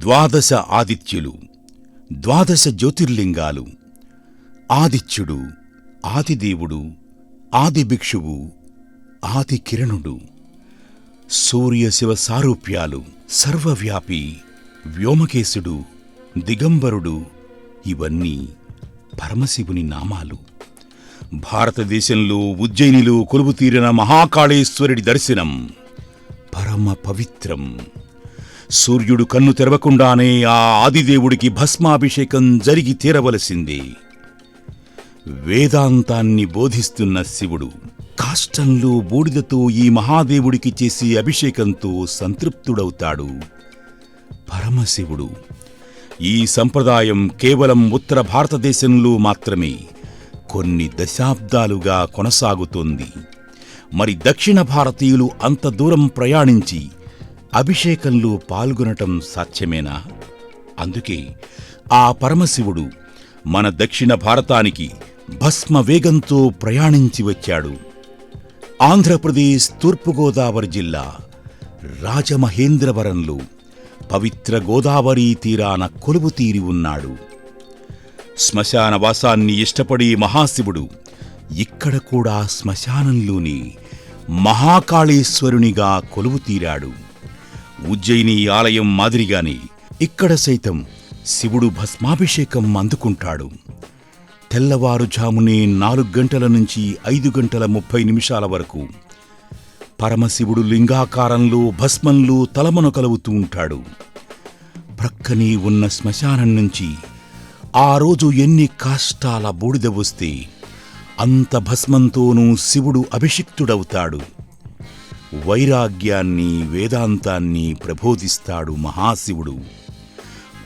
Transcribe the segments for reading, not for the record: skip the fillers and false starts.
ద్వాదశ ఆదిత్యులు, ద్వాదశ జ్యోతిర్లింగాలు. ఆదిత్యుడు, ఆదిదేవుడు, ఆదిభిక్షువు, ఆది కిరణుడు. సూర్య శివ సారూప్యాలు, సర్వవ్యాపి, వ్యోమకేశుడు, దిగంబరుడు, ఇవన్నీ పరమశివుని నామాలు. భారతదేశంలో ఉజ్జయినిలో కొలువుతీరిన మహాకాళేశ్వరుడి దర్శనం పరమ పవిత్రం. సూర్యుడు కన్ను తెరవకుండానే ఆ ఆదిదేవుడికి భస్మాభిషేకం జరిగి తీరవలసిందే. వేదాంతాన్ని బోధిస్తున్న శివుడు కాష్టంలో బూడిదతో ఈ మహాదేవుడికి చేసే అభిషేకంతో సంతృప్తుడవుతాడు పరమశివుడు. ఈ సంప్రదాయం కేవలం ఉత్తర భారతదేశంలో మాత్రమే కొన్ని దశాబ్దాలుగా కొనసాగుతోంది. మరి దక్షిణ భారతీయులు అంత దూరం ప్రయాణించి అభిషేకంలో పాల్గొనటం సాధ్యమేనా? అందుకే ఆ పరమశివుడు మన దక్షిణ భారతానికి భస్మ వేగంతో ప్రయాణించి వచ్చాడు. ఆంధ్రప్రదేశ్ తూర్పుగోదావరి జిల్లా రాజమహేంద్రవరంలో పవిత్ర గోదావరీ తీరాన కొలువుతీరి ఉన్నాడు. శ్మశానవాసాన్ని ఇష్టపడే మహాశివుడు ఇక్కడ కూడా శ్మశానంలోని మహాకాళేశ్వరునిగా కొలువుతీరాడు. ఉజ్జయిని ఆలయం మాదిరిగానే ఇక్కడ సైతం శివుడు భస్మాభిషేకం అందుకుంటాడు. తెల్లవారుజామునే 4 గంటల నుంచి 5 గంటల 30 నిమిషాల వరకు పరమశివుడు లింగాకారంలో భస్మంలో తలమునకలుగుతూ ఉంటాడు. ప్రక్కనే ఉన్న శ్మశానం నుంచి ఆ రోజు ఎన్ని కాష్టాల బూడిద వస్తే అంత భస్మంతోనూ శివుడు అభిషిక్తుడవుతాడు. వైరాగ్యాన్ని, వేదాంతాన్ని ప్రబోధిస్తాడు మహాశివుడు.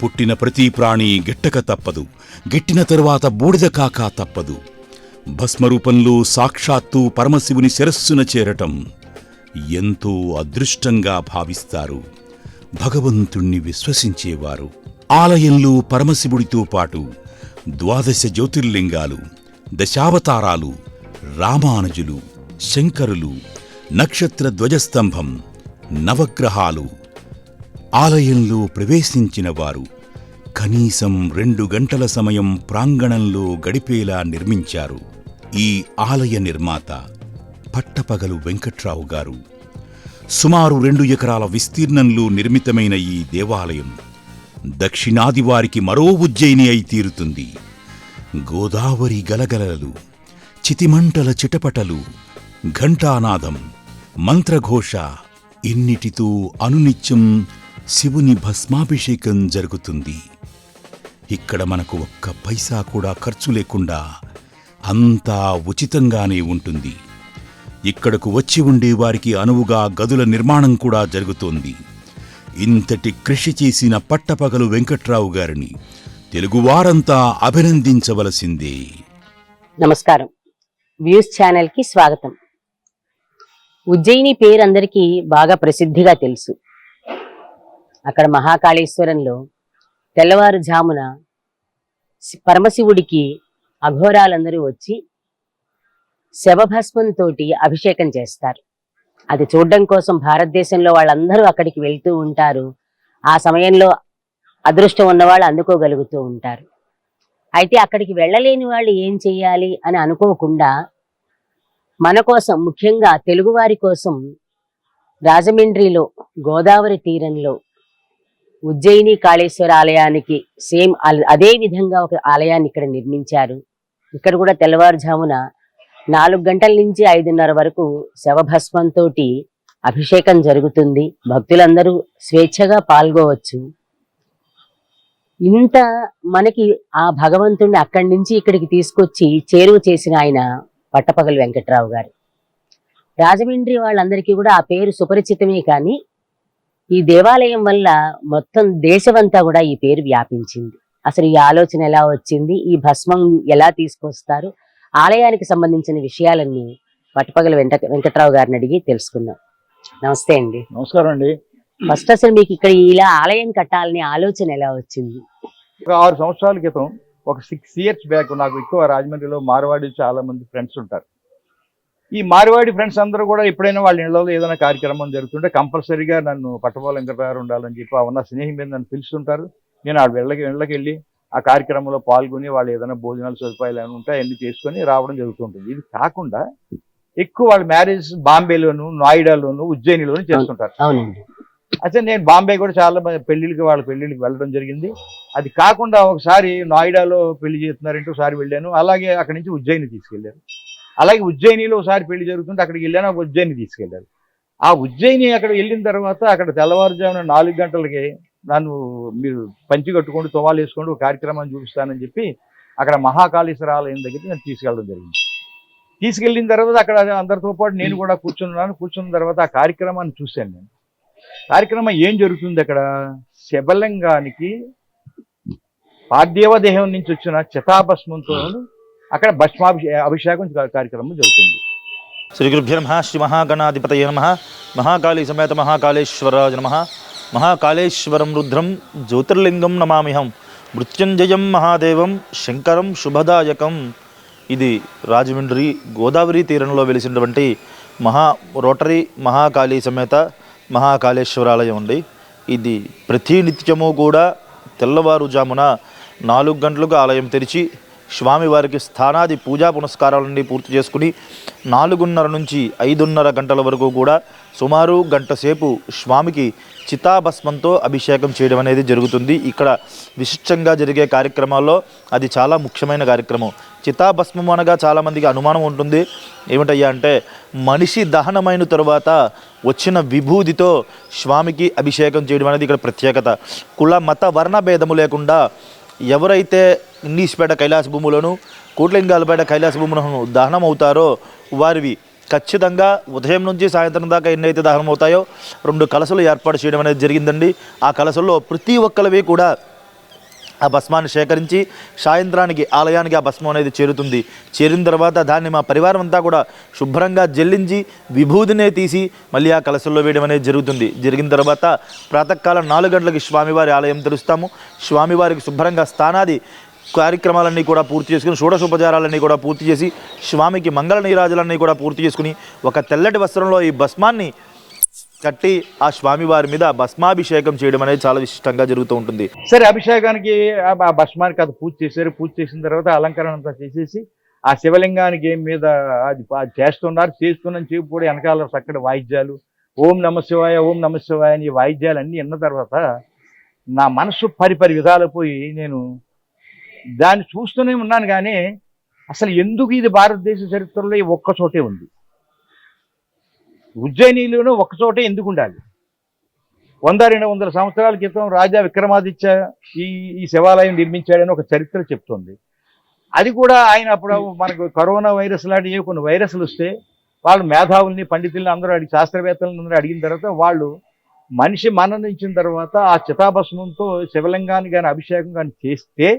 పుట్టిన ప్రతి ప్రాణి గిట్టక తప్పదు, గిట్టిన తరువాత బూడిద కాక తప్పదు. భస్మరూపంలో సాక్షాత్తు పరమశివుని శిరస్సున చేరటం ఎంతో అదృష్టంగా భావిస్తారు భగవంతుణ్ణి విశ్వసించేవారు. ఆలయంలో పరమశివుడితో పాటు ద్వాదశ జ్యోతిర్లింగాలు, దశావతారాలు, రామానుజులు, శంకరులు, నక్షత్ర ధ్వజస్తంభం, నవగ్రహాలు. ఆలయంలో ప్రవేశించిన వారు కనీసం 2 గంటల సమయం ప్రాంగణంలో గడిపేలా నిర్మించారు. ఈ ఆలయ నిర్మాత పట్టపగలు వెంకట్రావు గారు. సుమారు 2 ఎకరాల విస్తీర్ణంలో నిర్మితమైన ఈ దేవాలయం దక్షిణాది వారికి మరో ఉజ్జయిని అయి తీరుతుంది. గోదావరి గలగలలు, చితిమంటల చిటపటలు, ఘంటానాదం, మంత్రఘోష, ఇన్నిటితో అనునిత్యం శివుని భస్మాభిషేకం జరుగుతుంది. ఇక్కడ మనకు ఒక్క పైసా కూడా ఖర్చు లేకుండా అంతా ఉచితంగానే ఉంటుంది. ఇక్కడకు వచ్చి ఉండే వారికి అనువుగా గదుల నిర్మాణం కూడా జరుగుతోంది. ఇంతటి కృషి చేసిన పట్టపగలు వెంకట్రావు గారిని తెలుగువారంతా అభినందించవలసిందే. నమస్కారం. వ్యూస్ ఛానల్ కి స్వాగతం. ఉజ్జయిని పేరు అందరికీ బాగా ప్రసిద్ధిగా తెలుసు. అక్కడ మహాకాళేశ్వరంలో తెల్లవారుజామున పరమశివుడికి అఘోరాలందరూ వచ్చి శవభస్మంతో అభిషేకం చేస్తారు. అది చూడడం కోసం భారతదేశంలో వాళ్ళందరూ అక్కడికి వెళ్తూ ఉంటారు. ఆ సమయంలో అదృష్టం ఉన్నవాళ్ళు అందుకోగలుగుతూ ఉంటారు. అయితే అక్కడికి వెళ్ళలేని వాళ్ళు ఏం చెయ్యాలి అని అనుకోకుండా మన కోసం, ముఖ్యంగా తెలుగువారి కోసం రాజమండ్రిలో గోదావరి తీరంలో ఉజ్జయిని కాళేశ్వర ఆలయానికి సేమ్ అదే విధంగా ఒక ఆలయాన్ని ఇక్కడ నిర్మించారు. ఇక్కడ కూడా తెల్లవారుజామున 4 గంటల నుంచి 5:30 వరకు శవభస్మంతో అభిషేకం జరుగుతుంది. భక్తులందరూ స్వేచ్ఛగా పాల్గొవచ్చు. ఇంత మనకి ఆ భగవంతుణ్ణి అక్కడి నుంచి ఇక్కడికి తీసుకొచ్చి చేరువ చేసిన ఆయన పట్టపగలు వెంకట్రావు గారు. రాజమండ్రి వాళ్ళందరికీ కూడా ఆ పేరు సుపరిచితమే, కానీ ఈ దేవాలయం వల్ల మొత్తం దేశమంతా కూడా ఈ పేరు వ్యాపించింది. అసలు ఈ ఆలోచన ఎలా వచ్చింది, ఈ భస్మం ఎలా తీసుకొస్తారు, ఆలయానికి సంబంధించిన విషయాలన్నీ పట్టపగలు వెంకట్రావు గారిని అడిగి తెలుసుకుందాం. నమస్తే అండి. నమస్కారం అండి. ఫస్ట్ అసలు మీకు ఇక్కడ ఇలా ఆలయం కట్టాలని ఆలోచన ఎలా వచ్చింది? ఒక 6 సంవత్సరాల క్రితం, ఒక 6 years బ్యాక్, నాకు ఎక్కువ రాజమండ్రిలో మార్వాడి చాలా మంది ఫ్రెండ్స్ ఉంటారు. ఈ మార్వాడి ఫ్రెండ్స్ అందరూ కూడా ఎప్పుడైనా వాళ్ళ ఇళ్లలో ఏదైనా కార్యక్రమం జరుగుతుంటే కంపల్సరీగా నన్ను పట్టపోల వెంకటరావు ఉండాలని చెప్పి ఆ ఉన్న స్నేహం మీద నన్ను పిలుస్తుంటారు. నేను ఆ ఇళ్ళకి వెళ్ళి ఆ కార్యక్రమంలో పాల్గొని వాళ్ళు ఏదైనా భోజనాలు సదుపాయాలు ఏమైనా ఉంటే అన్ని చేసుకొని రావడం జరుగుతుంటుంది. ఇది కాకుండా ఎక్కువ వాళ్ళ మ్యారేజ్ బాంబేలోను, నోయిడాలోను, ఉజ్జయినిలోను చేస్తుంటారు. అవునండి. అయితే నేను బాంబే కూడా చాలా వాళ్ళ పెళ్లిళ్ళకి వెళ్ళడం జరిగింది. అది కాకుండా ఒకసారి నోయిడాలో పెళ్లి చేస్తున్నారంటే ఒకసారి వెళ్ళాను. అలాగే అక్కడి నుంచి ఉజ్జయిని తీసుకెళ్లారు. అలాగే ఉజ్జయినిలో ఒకసారి పెళ్లి జరుగుతుంటే అక్కడికి వెళ్ళాను, ఉజ్జయిని తీసుకెళ్లారు. ఆ ఉజ్జయిని అక్కడ వెళ్ళిన తర్వాత అక్కడ తెల్లవారుజామున 4 గంటలకి నన్ను మీరు పంచి కట్టుకోండి, తువాలు వేసుకోండి, ఒక కార్యక్రమాన్ని చూపిస్తానని చెప్పి అక్కడ మహాకాళేశ్వర ఆలయం దగ్గరికి నన్ను తీసుకెళ్ళడం జరిగింది. తీసుకెళ్ళిన తర్వాత అక్కడ అందరితో పాటు నేను కూడా కూర్చున్నాను. కూర్చున్న తర్వాత ఆ కార్యక్రమాన్ని చూశాను నేను. కార్యక్రమం ఏం జరుగుతుంది అక్కడ? శబలింగానికి పార్థివ దేహం నుంచి వచ్చిన చితాభస్మంతో అక్కడ అభిషేకం కార్యక్రమం జరుగుతుంది. శ్రీ గురుభ్యో నమః. శ్రీ మహాగణాధిపతయే నమః. మహాకాళీ సమేత మహాకాళేశ్వరాయ నమః. మహాకాళేశ్వరం రుద్రం జ్యోతిర్లింగం నమామిహం. మృత్యుంజయం మహాదేవం శంకరం శుభదాయకం. ఇది రాజమండ్రి గోదావరి తీరంలో వెలిసినటువంటి రోటరీ మహాకాళీ సమేత మహాకాళేశ్వరాలయం అండి. ఇది ప్రతినిత్యము కూడా తెల్లవారుజామున 4 గంటలకు ఆలయం తెరిచి స్వామివారికి స్థానాది పూజా పునస్కారాలన్నీ పూర్తి చేసుకుని 4:30 నుంచి 5:30 గంటల వరకు కూడా సుమారు గంట సేపు స్వామికి చితాభస్మంతో అభిషేకం చేయడం అనేది జరుగుతుంది. ఇక్కడ విశిష్టంగా జరిగే కార్యక్రమాల్లో అది చాలా ముఖ్యమైన కార్యక్రమం. చితాభస్మం అనగా చాలామందికి అనుమానం ఉంటుంది. ఏమిటయ్యా అంటే మనిషి దహనమైన తరువాత వచ్చిన విభూతితో స్వామికి అభిషేకం చేయడం అనేది ఇక్కడ ప్రత్యేకత. కుల మత వర్ణ భేదము లేకుండా ఎవరైతే ఇన్నీస్పేట కైలాస భూములను, కోట్లింగాలపేట కైలాస భూములను దహనం అవుతారో వారివి ఖచ్చితంగా ఉదయం నుంచి సాయంత్రం దాకా ఎన్నైతే దహనం అవుతాయో 2 కలశలు ఏర్పాటు చేయడం అనేది జరిగిందండి. ఆ కలశల్లో ప్రతి ఒక్కరివి కూడా ఆ భస్మాన్ని సేకరించి సాయంత్రానికి ఆలయానికి ఆ భస్మం అనేది చేరుతుంది. చేరిన తర్వాత దాన్ని మా పరివారం అంతా కూడా శుభ్రంగా జల్లించి విభూతినే తీసి మళ్ళీ ఆ కలశల్లో వేయడం అనేది జరుగుతుంది. జరిగిన తర్వాత ప్రాతకాలం 4 గంటలకి స్వామివారి ఆలయం తెరుస్తాము. స్వామివారికి శుభ్రంగా స్థానాది కార్యక్రమాలన్నీ కూడా పూర్తి చేసుకుని షోడశోపచారాలన్నీ కూడా పూర్తి చేసి స్వామికి మంగళ నీరాజులన్నీ కూడా పూర్తి చేసుకుని ఒక తెల్లటి వస్త్రంలో ఈ భస్మాన్ని కట్టి ఆ స్వామివారి మీద భస్మాభిషేకం చేయడం అనేది చాలా విశిష్టంగా జరుగుతూ ఉంటుంది. సరే, అభిషేకానికి ఆ భస్మానికి అది పూజ చేశారు. పూజ చేసిన తర్వాత అలంకరణ అంతా చేసేసి ఆ శివలింగానికి మీద అది చేస్తున్నారు. చేస్తున్న చెప్పి కూడా వెనకాల చక్కటి వాయిద్యాలు, ఓం నమ శివాయ, ఓం నమ శివాయ అని వాయిద్యాలు అన్నీ విన్న తర్వాత నా మనసు పరిపరి విధాలు పోయి నేను దాన్ని చూస్తూనే ఉన్నాను. కానీ అసలు ఎందుకు ఇది భారతదేశ చరిత్రలో ఒక్క చోటే ఉంది? ఉజ్జయినిలోనూ ఒక్కచోటే ఎందుకు ఉండాలి? 100-200 సంవత్సరాల క్రితం రాజా విక్రమాదిత్య ఈ శివాలయం నిర్మించాడని ఒక చరిత్ర చెప్తుంది. అది కూడా ఆయన అప్పుడు మనకు కరోనా వైరస్ లాంటి కొన్ని వైరస్లు వస్తే వాళ్ళు మేధావుల్ని, పండితుల్ని అందరూ అడిగి, శాస్త్రవేత్తలను అందరూ అడిగిన తర్వాత వాళ్ళు మనిషి మరణించిన తర్వాత ఆ చితాభస్మంతో శివలింగాన్ని కానీ అభిషేకం కానీ చేస్తే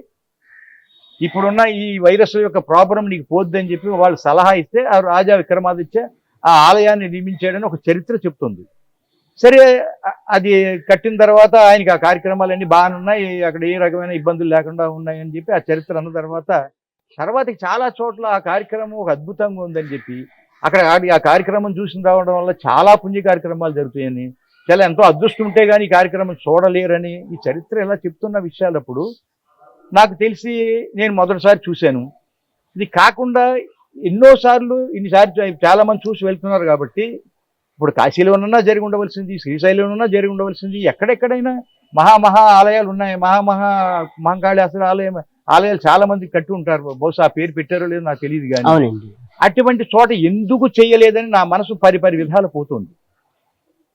ఇప్పుడున్న ఈ వైరస్ యొక్క ప్రాబ్లం నీకు పోద్దని చెప్పి వాళ్ళు సలహా ఇస్తే ఆ రాజా విక్రమాదిత్య ఆ ఆలయాన్ని నిర్మించాడని ఒక చరిత్ర చెప్తుంది. సరే, అది కట్టిన తర్వాత ఆయనకి ఆ కార్యక్రమాలన్నీ బాగానే ఉన్నాయి, అక్కడ ఏ రకమైన ఇబ్బందులు లేకుండా ఉన్నాయని చెప్పి ఆ చరిత్ర అన్న తర్వాతకి చాలా చోట్ల ఆ కార్యక్రమం ఒక అద్భుతంగా ఉందని చెప్పి అక్కడ ఆ కార్యక్రమం చూసి రావడం వల్ల చాలా పుణ్య కార్యక్రమాలు జరుగుతాయని, చాలా ఎంతో అదృష్టం ఉంటే కానీ ఈ కార్యక్రమం చూడలేరని ఈ చరిత్ర ఇలా చెప్తున్న విషయాలప్పుడు నాకు తెలిసి నేను మొదటిసారి చూశాను. ఇది కాకుండా ఇన్నిసార్లు చాలా మంది చూసి వెళ్తున్నారు. కాబట్టి ఇప్పుడు కాశీలోనన్నా జరిగి ఉండవలసింది, శ్రీశైలంలోనన్నా జరిగి ఉండవలసింది, ఎక్కడెక్కడైనా మహా ఆలయాలు ఉన్నాయి. మహాకాళేశ్వర ఆలయాలు చాలా మంది కట్టి ఉంటారు. బహుశా ఆ పేరు పెట్టారో లేదో నాకు తెలియదు. కానీ అటువంటి చోట ఎందుకు చేయలేదని నా మనసు పరిపరి విధాలు పోతుంది.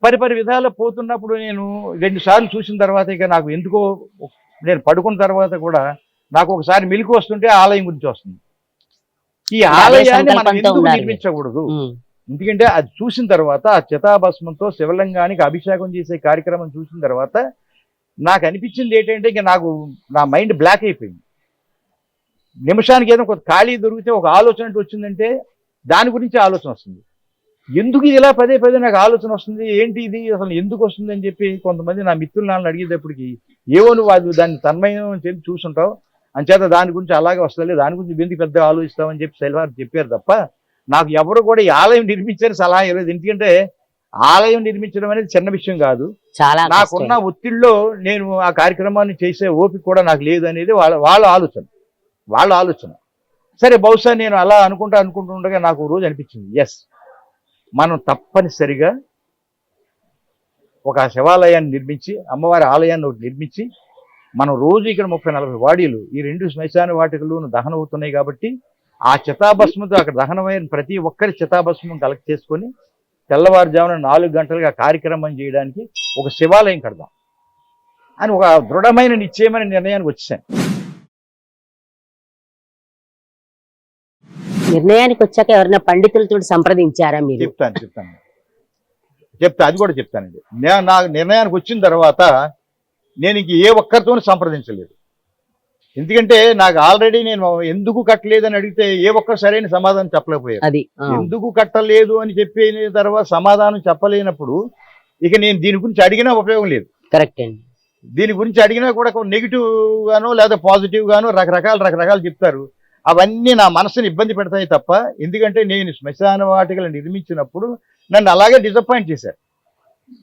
పరిపరి విధాలు పోతున్నప్పుడు నేను 2 సార్లు చూసిన తర్వాత ఇక నాకు ఎందుకో నేను పడుకున్న తర్వాత కూడా నాకు ఒకసారి మెలకు వస్తుంటే ఆలయం గురించి వస్తుంది. ఈ ఆలయాన్ని మనం ఎందుకు నిర్మించకూడదు? ఎందుకంటే అది చూసిన తర్వాత ఆ చితాభస్మంతో శివలింగానికి అభిషేకం చేసే కార్యక్రమం చూసిన తర్వాత నాకు అనిపించింది ఏంటంటే ఇక నా మైండ్ బ్లాక్ అయిపోయింది. నిమిషానికి ఏదో కొంత ఖాళీ దొరికితే ఒక ఆలోచన వచ్చిందంటే దాని గురించి ఆలోచన వస్తుంది. ఎందుకు ఇది ఇలా పదే నాకు ఆలోచన వస్తుంది, ఏంటి ఇది అసలు ఎందుకు వస్తుంది అని చెప్పి కొంతమంది నా మిత్రులు నన్ను అడిగేటప్పటికి ఏవో నువ్వు అది దాన్ని తన్మయం అని చెప్పి చూసుంటావు, అంచేత దాని గురించి అలాగే వస్తుంది, దాని గురించి ఎందుకు పెద్దగా ఆలోచిస్తామని చెప్పి సెల్వారు చెప్పారు తప్ప నాకు ఎవరు కూడా ఈ ఆలయం నిర్మించని సలహా ఇవ్వలేదు. ఎందుకంటే ఆలయం నిర్మించడం అనేది చిన్న విషయం కాదు. చాలా నాకున్న కష్టం. ఒత్తిడిలో నేను ఆ కార్యక్రమాన్ని చేసే ఓపిక కూడా నాకు లేదు అనేది వాళ్ళ ఆలోచన. సరే, బహుశా నేను అలా అనుకుంటుండగా నాకు ఓ రోజు అనిపించింది, ఎస్, మనం తప్పనిసరిగా ఒక శివాలయాన్ని నిర్మించి, అమ్మవారి ఆలయాన్ని ఒకటి నిర్మించి, మనం రోజు ఇక్కడ 30-40 వాడీలు ఈ 2 శ్మశాన వాటికలు దహనం అవుతున్నాయి కాబట్టి ఆ చితాభస్మంతో అక్కడ దహనమైన ప్రతి ఒక్కరి చితాభస్మం కలెక్ట్ చేసుకొని తెల్లవారుజామున 4 గంటలుగా కార్యక్రమం చేయడానికి ఒక శివాలయం కడదాం అని ఒక దృఢమైన నిశ్చయమైన నిర్ణయానికి వచ్చాను. నిర్ణయానికి వచ్చాక ఎవరైనా పండితులతో సంప్రదించారా మీరు? చెప్తా, అది కూడా చెప్తానండి. నా నిర్ణయానికి వచ్చిన తర్వాత నేను ఇంక ఏ ఒక్కరితోనూ సంప్రదించలేదు. ఎందుకంటే నాకు ఆల్రెడీ నేను ఎందుకు కట్టలేదని అడిగితే ఏ ఒక్కరు సరైన సమాధానం చెప్పలేకపోయారు. అది ఎందుకు కట్టలేదు అని చెప్పిన తర్వాత సమాధానం చెప్పలేనప్పుడు ఇక నేను దీని గురించి అడిగినా ఉపయోగం లేదు. కరెక్ట్ అండి. దీని గురించి అడిగినా కూడా నెగిటివ్ గానో లేదా పాజిటివ్ గానో రకరకాలు చెప్తారు. అవన్నీ నా మనసుని ఇబ్బంది పెడతాయి తప్ప, ఎందుకంటే నేను శ్మశాన వాటికలు నిర్మించినప్పుడు నన్ను అలాగే డిసప్పాయింట్ చేశారు.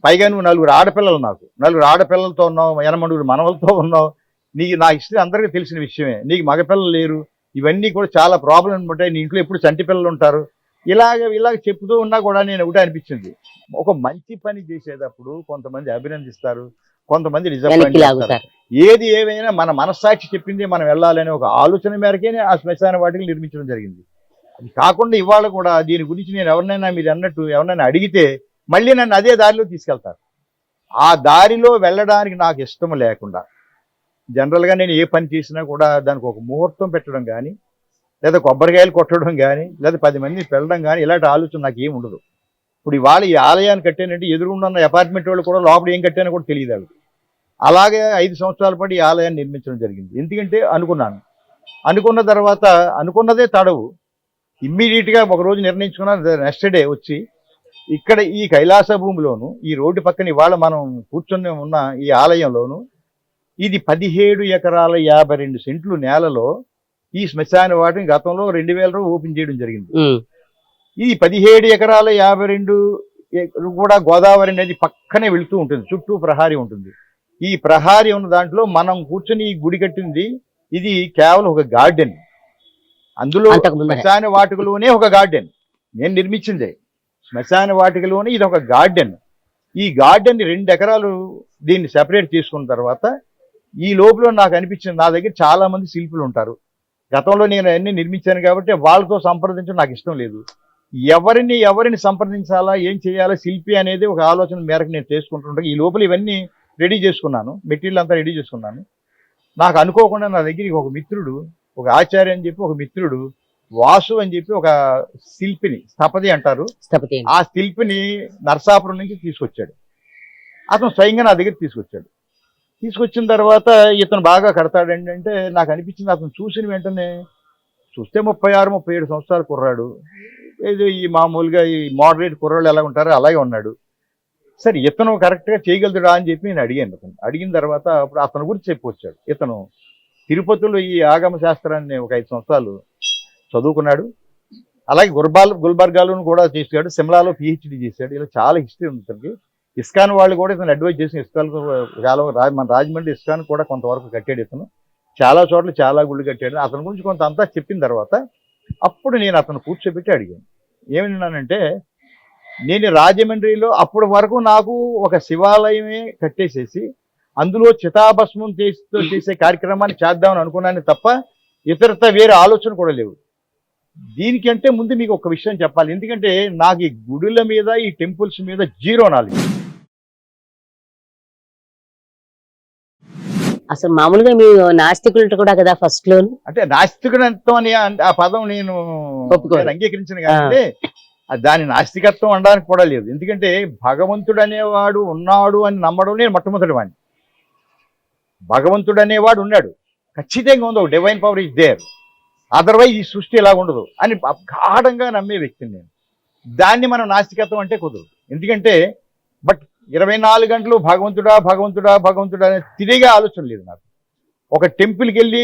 పైగా నువ్వు 4 ఆడపిల్లలు, నాకు 4 ఆడపిల్లలతో ఉన్నావు, 8 మనవలతో ఉన్నావు, నా హిస్టరీ అందరికీ తెలిసిన విషయమే. నీకు మగపిల్లలు లేరు, ఇవన్నీ కూడా చాలా ప్రాబ్లం ఉంటాయి, నీ ఇంట్లో ఎప్పుడు చంటి పిల్లలు ఉంటారు, ఇలాగ చెప్తూ ఉన్నా కూడా నేను ఒకటే అనిపించింది, ఒక మంచి పని చేసేటప్పుడు కొంతమంది అభినందిస్తారు, కొంతమంది డిసప్పాయింట్ చేస్తారు. ఏది ఏమైనా మన మనస్సాక్షి చెప్పింది మనం వెళ్ళాలనే ఒక ఆలోచన మేరకే ఆ శ్మశాన వాటికలు నిర్మించడం జరిగింది. అది కాకుండా ఇవాళ కూడా దీని గురించి నేను ఎవరినైనా, మీరు అన్నట్టు ఎవరినైనా అడిగితే మళ్ళీ నన్ను అదే దారిలో తీసుకెళ్తారు. ఆ దారిలో వెళ్ళడానికి నాకు ఇష్టం లేకుండా, జనరల్గా నేను ఏ పని చేసినా కూడా దానికి ఒక ముహూర్తం పెట్టడం కానీ, లేదా కొబ్బరికాయలు కొట్టడం కానీ, లేదా 10 మంది వెళ్ళడం కానీ, ఇలాంటి ఆలోచన నాకు ఏమి ఉండదు. ఇప్పుడు ఇవాళ ఈ ఆలయాన్ని కట్టానంటే ఎదురుగుండా అపార్ట్మెంట్ వాళ్ళు కూడా లోపల ఏం కట్టానో కూడా తెలియదు వాళ్ళకి. అలాగే 5 సంవత్సరాల పాటు ఈ ఆలయాన్ని నిర్మించడం జరిగింది. ఎందుకంటే అనుకున్న తర్వాత అనుకున్నదే తడవు. ఇమ్మీడియట్గా ఒకరోజు నిర్ణయించుకున్నాను, నెక్స్ట్ డే వచ్చి ఇక్కడ ఈ కైలాస భూమిలోను, ఈ రోడ్డు పక్కన ఇవాళ మనం కూర్చొని ఉన్న ఈ ఆలయంలోను, ఇది 17 ఎకరాల 52 సెంట్లు నేలలో ఈ శ్మశాన వాటిని గతంలో 2000 ఓపెన్ చేయడం జరిగింది. ఈ 17 ఎకరాల 52 కూడా గోదావరి నది పక్కనే వెళుతూ ఉంటుంది, చుట్టూ ప్రహారీ ఉంటుంది. ఈ ప్రహారీ ఉన్న దాంట్లో మనం కూర్చొని ఈ గుడి కట్టింది, ఇది కేవలం ఒక గార్డెన్. అందులో శ్మశాన వాటికలోనే ఒక గార్డెన్ నేను నిర్మించిందే. శ్మశాన వాటికలోనే ఇది ఒక గార్డెన్. ఈ గార్డెన్ 2 ఎకరాలు దీన్ని సెపరేట్ చేసుకున్న తర్వాత ఈ లోపల నాకు అనిపించింది, నా దగ్గర చాలా మంది శిల్పులు ఉంటారు, గతంలో నేను అన్ని నిర్మించాను కాబట్టి వాళ్ళతో సంప్రదించడం నాకు ఇష్టం లేదు. ఎవరిని సంప్రదించాలా, ఏం చేయాలా, శిల్పి అనేది ఒక ఆలోచన మేరకు నేను చేసుకుంటుంటాను. ఈ లోపల ఇవన్నీ రెడీ చేసుకున్నాను, మెటీరియల్ అంతా రెడీ చేసుకున్నాను. నాకు అనుకోకుండా నా దగ్గరికి ఒక మిత్రుడు, ఒక ఆచార్య అని చెప్పి ఒక మిత్రుడు, వాసు అని చెప్పి ఒక శిల్పిని, స్థపతి అంటారు, ఆ శిల్పిని నరసాపురం నుంచి తీసుకొచ్చాడు. అతను స్వయంగా నా దగ్గర తీసుకొచ్చిన తర్వాత ఇతను బాగా కడతాడండి అంటే నాకు అనిపించింది. అతను చూసిన వెంటనే చూస్తే 36-37 సంవత్సరాలు కుర్రాడు, ఏదో ఈ మామూలుగా ఈ మోడరేట్ కుర్రాళ్ళు ఎలా ఉంటారో అలాగే ఉన్నాడు. సరే, ఇతను కరెక్ట్గా చేయగలుగుతాడా అని చెప్పి నేను అడిగాను. అడిగిన తర్వాత అప్పుడు అతను గురించి చెప్పొచ్చాడు. ఇతను తిరుపతిలో ఈ ఆగమ శాస్త్రాన్ని ఒక 5 సంవత్సరాలు చదువుకున్నాడు. అలాగే గుల్బర్గాలోను కూడా చేశాడు, సిమ్లాలో PhD చేశాడు. ఇలా చాలా హిస్టరీ ఉంది ఇతనికి. ఇస్కాన్ వాళ్ళు కూడా ఇతను అడ్వైజ్ చేసిన, ఇస్కాన్ మన రాజమండ్రి ఇస్కాన్ కూడా కొంతవరకు కట్టాడు ఇతను. చాలా చోట్ల చాలా గుళ్ళు కట్టాడు. అతని గురించి కొంత అంతా చెప్పిన తర్వాత అప్పుడు నేను అతను కూర్చోబెట్టి అడిగాను, ఏమన్నానంటే, నేను రాజమండ్రిలో అప్పటి వరకు నాకు ఒక శివాలయమే కట్టేసేసి అందులో చితాభస్మం చేసే కార్యక్రమాన్ని చేద్దామని అనుకున్నాను తప్ప ఇతరత వేరే ఆలోచన కూడా లేవు. దీనికంటే ముందు మీకు ఒక విషయం చెప్పాలి, ఎందుకంటే నాకు ఈ గుడుల మీద, ఈ టెంపుల్స్ మీద 0 నాలెడ్జ్. అసలు మామూలుగా మీరు నాస్తికులు కూడా కదా ఫస్ట్ లో? అంటే నాస్తికత్వం అని ఆ పదం నేను అంగీకరించిన కానీ దాని నాస్తికత్వం అనడానికి కూడా లేదు. ఎందుకంటే భగవంతుడు అనేవాడు ఉన్నాడు అని నమ్మడం నేను మొట్టమొదటి వాడిని. భగవంతుడు అనేవాడు ఉన్నాడు, ఖచ్చితంగా ఉంది, ఒక divine power is there, otherwise ఈ సృష్టి ఇలా ఉండదు అని గాఢంగా నమ్మే వ్యక్తిని నేను. దాన్ని మనం నాస్తికత్వం అంటే కుదరదు. ఎందుకంటే 24 గంటలు భగవంతుడా భగవంతుడా భగవంతుడా అనే తిరిగే ఆలోచన లేదు నాకు. ఒక టెంపుల్కి వెళ్ళి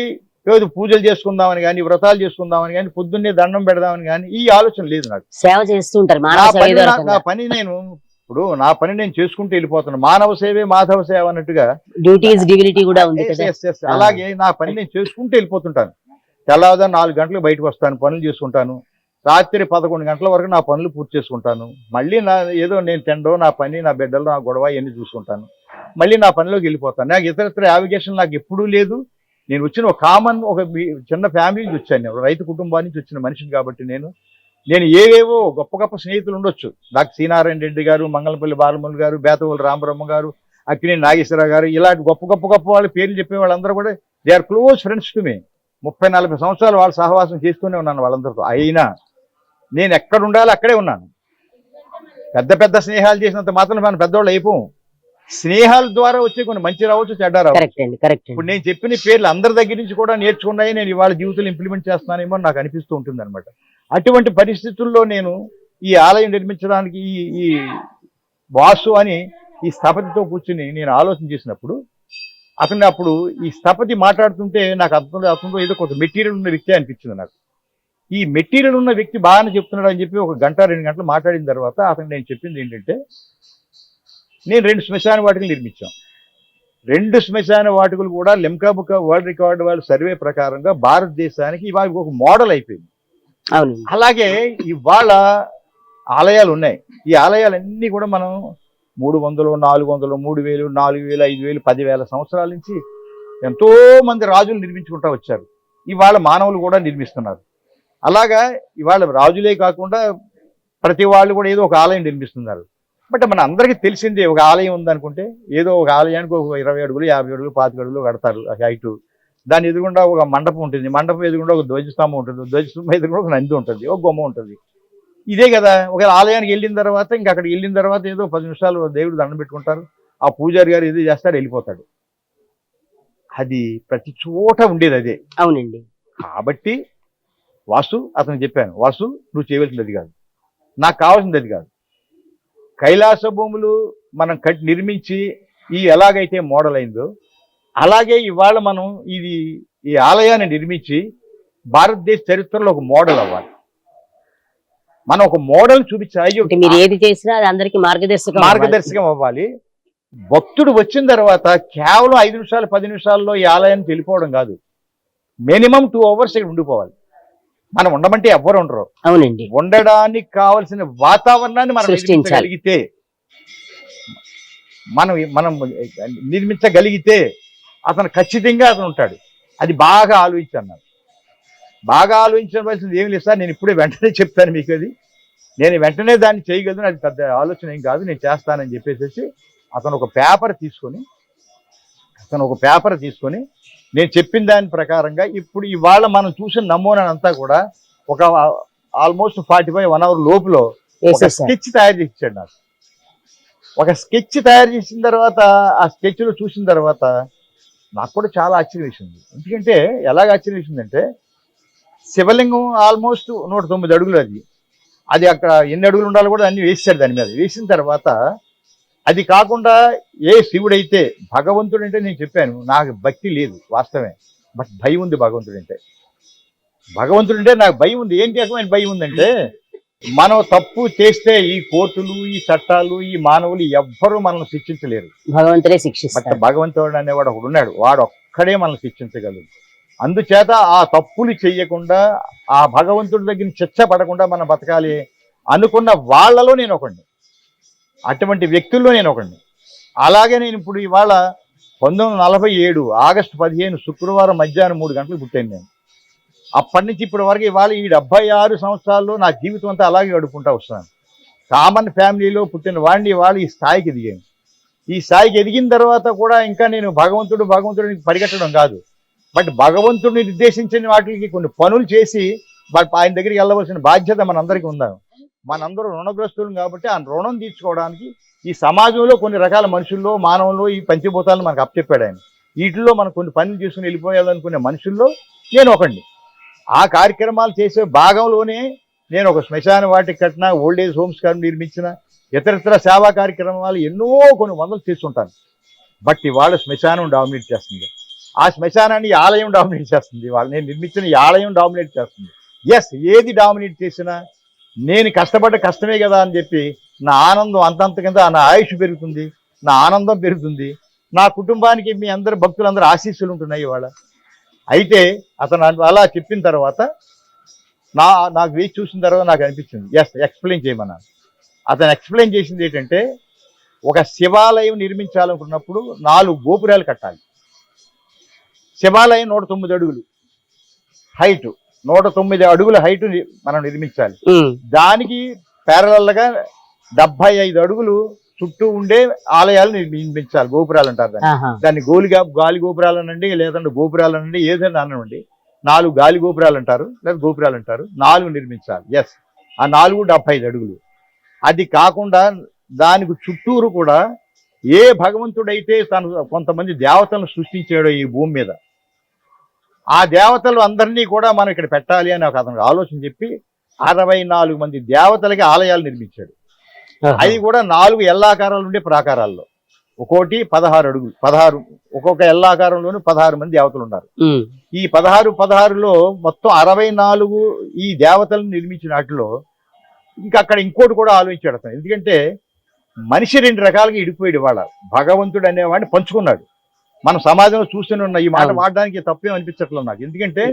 లేదు పూజలు చేసుకుందామని కానీ, వ్రతాలు చేసుకుందామని కానీ, పొద్దున్నే దండం పెడదామని కానీ ఈ ఆలోచన లేదు నాకు. సేవ చేస్తూ ఉంటారు నా మానవ సేవ పని ఏదో నా రకంగా. పని నేను ఇప్పుడు నా పని నేను చేసుకుంటూ వెళ్ళిపోతున్నాను. మానవ సేవే మాధవ సేవ అన్నట్టుగా డ్యూటీ ఇస్ డివినిటీ కూడా ఉంది కదా. అలాగే నా పని నేను చేసుకుంటూ వెళ్ళిపోతుంటాను. తెల్లవారుజాము 4 గంటలకు బయటకు వస్తాను, పనులు చేసుకుంటాను. రాత్రి 11 గంటల వరకు నా పనులు పూర్తి చేసుకుంటాను. మళ్ళీ ఏదో నేను తినడం, నా పని, నా బిడ్డలు, నా గొడవ ఇవన్నీ చూసుకుంటాను. మళ్ళీ నా పనిలోకి వెళ్ళిపోతాను. నాకు ఇతరత్ర యావిగేషన్ నాకు ఎప్పుడూ లేదు. నేను వచ్చిన ఒక చిన్న ఫ్యామిలీ నుంచి వచ్చాను. నేను రైతు కుటుంబాల నుంచి వచ్చిన మనిషిని కాబట్టి నేను ఏవేవో గొప్ప గొప్ప స్నేహితులు ఉండొచ్చు. డాక్టర్ శ్రీనారాయణ రెడ్డి గారు, మంగళపల్లి బాలములు గారు, బేతవోలు రామబ్రహ్మ గారు, అక్కినేని నాగేశ్వరరావు గారు, ఇలాంటి గొప్ప వాళ్ళ పేర్లు చెప్పే వాళ్ళందరూ కూడా they are close friends to me. 30-40 సంవత్సరాలు వాళ్ళ సహవాసం చేస్తూనే ఉన్నాను వాళ్ళందరితో. అయినా నేను ఎక్కడ ఉండాలో అక్కడే ఉన్నాను. పెద్ద స్నేహాలు చేసినంత మాత్రం మనం పెద్దవాళ్ళు అయిపోం. స్నేహాల ద్వారా వచ్చే కొన్ని మంచి రావచ్చు, చెడ్డ రావచ్చు. ఇప్పుడు నేను చెప్పిన పేర్లు అందరి దగ్గర నుంచి కూడా నేర్చుకున్నాయి. నేను ఇవాళ జీవితంలో ఇంప్లిమెంట్ చేస్తున్నానేమో నాకు అనిపిస్తూ ఉంటుంది అనమాట. అటువంటి పరిస్థితుల్లో నేను ఈ ఆలయం నిర్మించడానికి ఈ వాసు అని ఈ స్థపతితో కూర్చుని నేను ఆలోచన చేసినప్పుడు అప్పుడు ఈ స్థపతి మాట్లాడుతుంటే నాకు అతనితో ఏదో కొంత మెటీరియల్ ఉన్న వ్యక్తి అనిపించింది నాకు. ఈ మెటీరియల్ ఉన్న వ్యక్తి బాగానే చెప్తున్నాడు అని చెప్పి 1 గంట 2 గంటలు మాట్లాడిన తర్వాత అతను నేను చెప్పింది ఏంటంటే, నేను 2 శ్మశాన వాటికలు నిర్మించాం. 2 శ్మశాన వాటికలు కూడా లిమ్కా బుక్ వరల్డ్ రికార్డ్ వాళ్ళ సర్వే ప్రకారంగా భారతదేశానికి ఇవాళ ఒక మోడల్ అయిపోయింది. అలాగే ఇవాళ ఆలయాలు ఉన్నాయి. ఈ ఆలయాలన్నీ కూడా మనం 300, 400, 3000, 4000, 5000, 10,000 సంవత్సరాల నుంచి ఎంతో మంది రాజులు నిర్మించుకుంటూ వచ్చారు. ఇవాళ మానవులు కూడా నిర్మిస్తున్నారు. అలాగా ఇవాళ రాజులే కాకుండా ప్రతి వాళ్ళు కూడా ఏదో ఒక ఆలయం నిర్మిస్తున్నారు. బట్ మన అందరికీ తెలిసిందే, ఒక ఆలయం ఉందనుకుంటే ఏదో ఒక ఆలయానికి ఒక 20 అడుగులు, 50 అడుగులు, 25 అడుగులు కడతారు హైటు. దాని ఎదురుగుండా ఒక మండపం ఉంటుంది. మండపం ఎదురుగుండా ఒక ధ్వజస్తంభం ఉంటుంది. ధ్వజస్తంభం ఎదురుగుండా ఒక నంది ఉంటుంది, ఒక బొమ్మ ఉంటుంది. ఇదే కదా. ఒక ఆలయానికి వెళ్ళిన తర్వాత ఇంకా అక్కడికి వెళ్ళిన తర్వాత ఏదో 10 నిమిషాలు దేవుడు దండం పెట్టుకుంటారు. ఆ పూజారి గారు ఏదో చేస్తాడు, వెళ్ళిపోతాడు. అది ప్రతి చోట ఉండేది అదే. అవునండి. కాబట్టి వాసు అతను చెప్పాను, వాసు నువ్వు చేయవలసింది అది కాదు, నాకు కావాల్సింది అది కాదు. కైలాస భూములు మనం నిర్మించి ఎలాగైతే మోడల్ అయిందో అలాగే ఇవాళ మనం ఈ ఆలయాన్ని నిర్మించి భారతదేశ చరిత్రలో ఒక మోడల్ అవ్వాలి. మనం ఒక మోడల్ చూపించాలి. మీరు ఏది చేసినా అది అందరికీ మార్గదర్శకం అవ్వాలి. భక్తుడు వచ్చిన తర్వాత కేవలం 5 నిమిషాలు 10 నిమిషాల్లో ఈ ఆలయానికి వెళ్ళిపోవడం కాదు, మినిమం 2 hours ఇక్కడ ఉండిపోవాలి. మనం ఉండమంటే ఎవ్వరు ఉండరు. అవునండి. ఉండడానికి కావలసిన వాతావరణాన్ని మనం నిర్మించగలిగితే నిర్మించగలిగితే అతను ఖచ్చితంగా అతను ఉంటాడు. అది బాగా ఆలోచించన్నారు. బాగా ఆలోచించవలసింది ఏమి లేదు సార్, నేను ఇప్పుడే వెంటనే చెప్తాను మీకు. అది నేను వెంటనే దాన్ని చేయగలను, అది పెద్ద ఆలోచన ఏం కాదు, నేను చేస్తానని చెప్పేసి అతను ఒక పేపర్ తీసుకొని నేను చెప్పిన దాని ప్రకారంగా ఇప్పుడు ఇవాళ మనం చూసిన నమూనానంతా కూడా ఒక ఆల్మోస్ట్ 1 hour లోపులో స్కెచ్ తయారు చేసి ఇచ్చాడు నాకు. ఒక స్కెచ్ తయారు చేసిన తర్వాత ఆ స్కెచ్లో చూసిన తర్వాత నాకు కూడా చాలా ఆశ్చర్యం వేసింది. ఎందుకంటే ఎలాగ ఆశ్చర్యం వేసిందంటే, శివలింగం ఆల్మోస్ట్ 109 అడుగులు. అది అక్కడ ఎన్ని అడుగులు ఉండాలో కూడా అన్ని వేసాడు. దాని మీద వేసిన తర్వాత అది కాకుండా ఏ శివుడైతే భగవంతుడంటే, నేను చెప్పాను నాకు భక్తి లేదు వాస్తవమే, బట్ భయం ఉంది భగవంతుడంటే నాకు భయం ఉంది. ఏంటి రకమైన భయం ఉందంటే, మనం తప్పు చేస్తే ఈ కోర్టులు, ఈ చట్టాలు, ఈ మానవులు ఎవ్వరూ మనల్ని శిక్షించలేరు, భగవంతుడే శిక్షిస్తాడు. భగవంతుడు అనేవాడు ఒకడు ఉన్నాడు, వాడు ఒక్కడే మనల్ని శిక్షించగలడు. అందుచేత ఆ తప్పులు చెయ్యకుండా, ఆ భగవంతుడి దగ్గర శిక్ష పడకుండా మనం బతకాలి అనుకున్న వాళ్ళలో నేను ఒకడిని, అటువంటి వ్యక్తుల్లో నేను ఒకడిని. అలాగే నేను ఇప్పుడు ఇవాళ 1947 ఆగస్టు 15 శుక్రవారం మధ్యాహ్నం 3 గంటలకు పుట్టాను నేను. అప్పటి నుంచి ఇప్పటి వరకు ఇవాళ ఈ 76 సంవత్సరాల్లో నా జీవితం అంతా అలాగే గడుపుకుంటూ వస్తున్నాను. కామన్ ఫ్యామిలీలో పుట్టిన వాడిని ఇవాళ ఈ స్థాయికి ఎదిగాను. ఈ స్థాయికి ఎదిగిన తర్వాత కూడా ఇంకా నేను భగవంతుడిని పరిగెట్టడం కాదు, బట్ భగవంతుడిని నిర్దేశించిన వాటికి కొన్ని పనులు చేసి ఆయన దగ్గరికి వెళ్ళవలసిన బాధ్యత మనందరికీ ఉందాం. మనందరూ రుణగ్రస్తులు కాబట్టి ఆ రుణం తీర్చుకోవడానికి ఈ సమాజంలో కొన్ని రకాల మనుషుల్లో, మానవుల్లో ఈ పంచభూతాలను మనకు అప్పచెప్పాడు ఆయన. వీటిల్లో మనం కొన్ని పనులు చేసుకుని వెళ్ళిపోయాలనుకునే మనుషుల్లో నేను ఒకడిని. ఆ కార్యక్రమాలు చేసే భాగంలోనే నేను ఒక శ్మశాన వాటికి కట్టిన, ఓల్డ్ ఏజ్ హోమ్స్ నిర్మించిన, ఇతరత్ర సేవా కార్యక్రమాలు ఎన్నో కొన్ని వందలు చేస్తుంటాను. బట్ ఇవాళ శ్మశానం డామినేట్ చేస్తుంది. ఆ శ్మశానాన్ని ఈ ఆలయం డామినేట్ చేస్తుంది. వాళ్ళు నేను నిర్మించిన ఈ ఆలయం డామినేట్ చేస్తుంది. ఎస్, ఏది డామినేట్ చేసినా నేను కష్టపడ్డ కష్టమే కదా అని చెప్పి నా ఆనందం అంతంత కింద నా ఆయుష్ పెరుగుతుంది, నా ఆనందం పెరుగుతుంది, నా కుటుంబానికి మీ అందరు భక్తులందరూ ఆశీస్సులు ఉంటున్నాయి ఇవాళ. అయితే అతను అలా చెప్పిన తర్వాత నాకు వేసి చూసిన తర్వాత నాకు అనిపించింది, ఎస్ ఎక్స్ప్లెయిన్ చేయమన్నాను. అతను ఎక్స్ప్లెయిన్ చేసింది ఏంటంటే, ఒక శివాలయం నిర్మించాలనుకున్నప్పుడు 4 గోపురాలు కట్టాలి. శివాలయం 109 అడుగులు హైట్, 109 అడుగుల హైట్ మనం నిర్మించాలి. దానికి ప్యారలల్ గా 75 అడుగులు చుట్టూ ఉండే ఆలయాలు నిర్మించాలి. గోపురాలు అంటారు దాన్ని గాలి గోపురాలు అనండి, లేదంటే గోపురాలు అనండి, ఏదైనా అనండి. 4 గాలి గోపురాలు అంటారు, లేదా గోపురాలు అంటారు. 4 నిర్మించాలి. ఎస్, ఆ 4 75 అడుగులు. అది కాకుండా దానికి చుట్టూరు కూడా ఏ భగవంతుడైతే తను కొంతమంది దేవతలను సృష్టించాడో ఈ భూమి మీద, ఆ దేవతలు అందరినీ కూడా మనం ఇక్కడ పెట్టాలి అని అతను ఆలోచన చెప్పి 64 మంది దేవతలకి ఆలయాలు నిర్మించాడు. అది కూడా 4 ఎల్లాకారాలు ఉండే ప్రాకారాల్లో, ఒక్కోటి 16 అడుగులు, 16 ఒక్కొక్క ఎల్లాకారంలోనూ 16 మంది దేవతలు ఉన్నారు. ఈ 16లో మొత్తం 64 ఈ దేవతలను నిర్మించిన వాటిలో ఇంకా అక్కడ ఇంకోటి కూడా ఆలోచించాడు అతను. ఎందుకంటే మనిషి 2 రకాలుగా ఇడిపోయాడు. వాళ్ళ భగవంతుడు అనేవాడిని పంచుకున్నాడు. మనం సమాజంలో చూస్తూనే ఉన్న ఈ మాట వాడడానికి తప్పేం అనిపించట్లేదు నాకు. ఎందుకంటే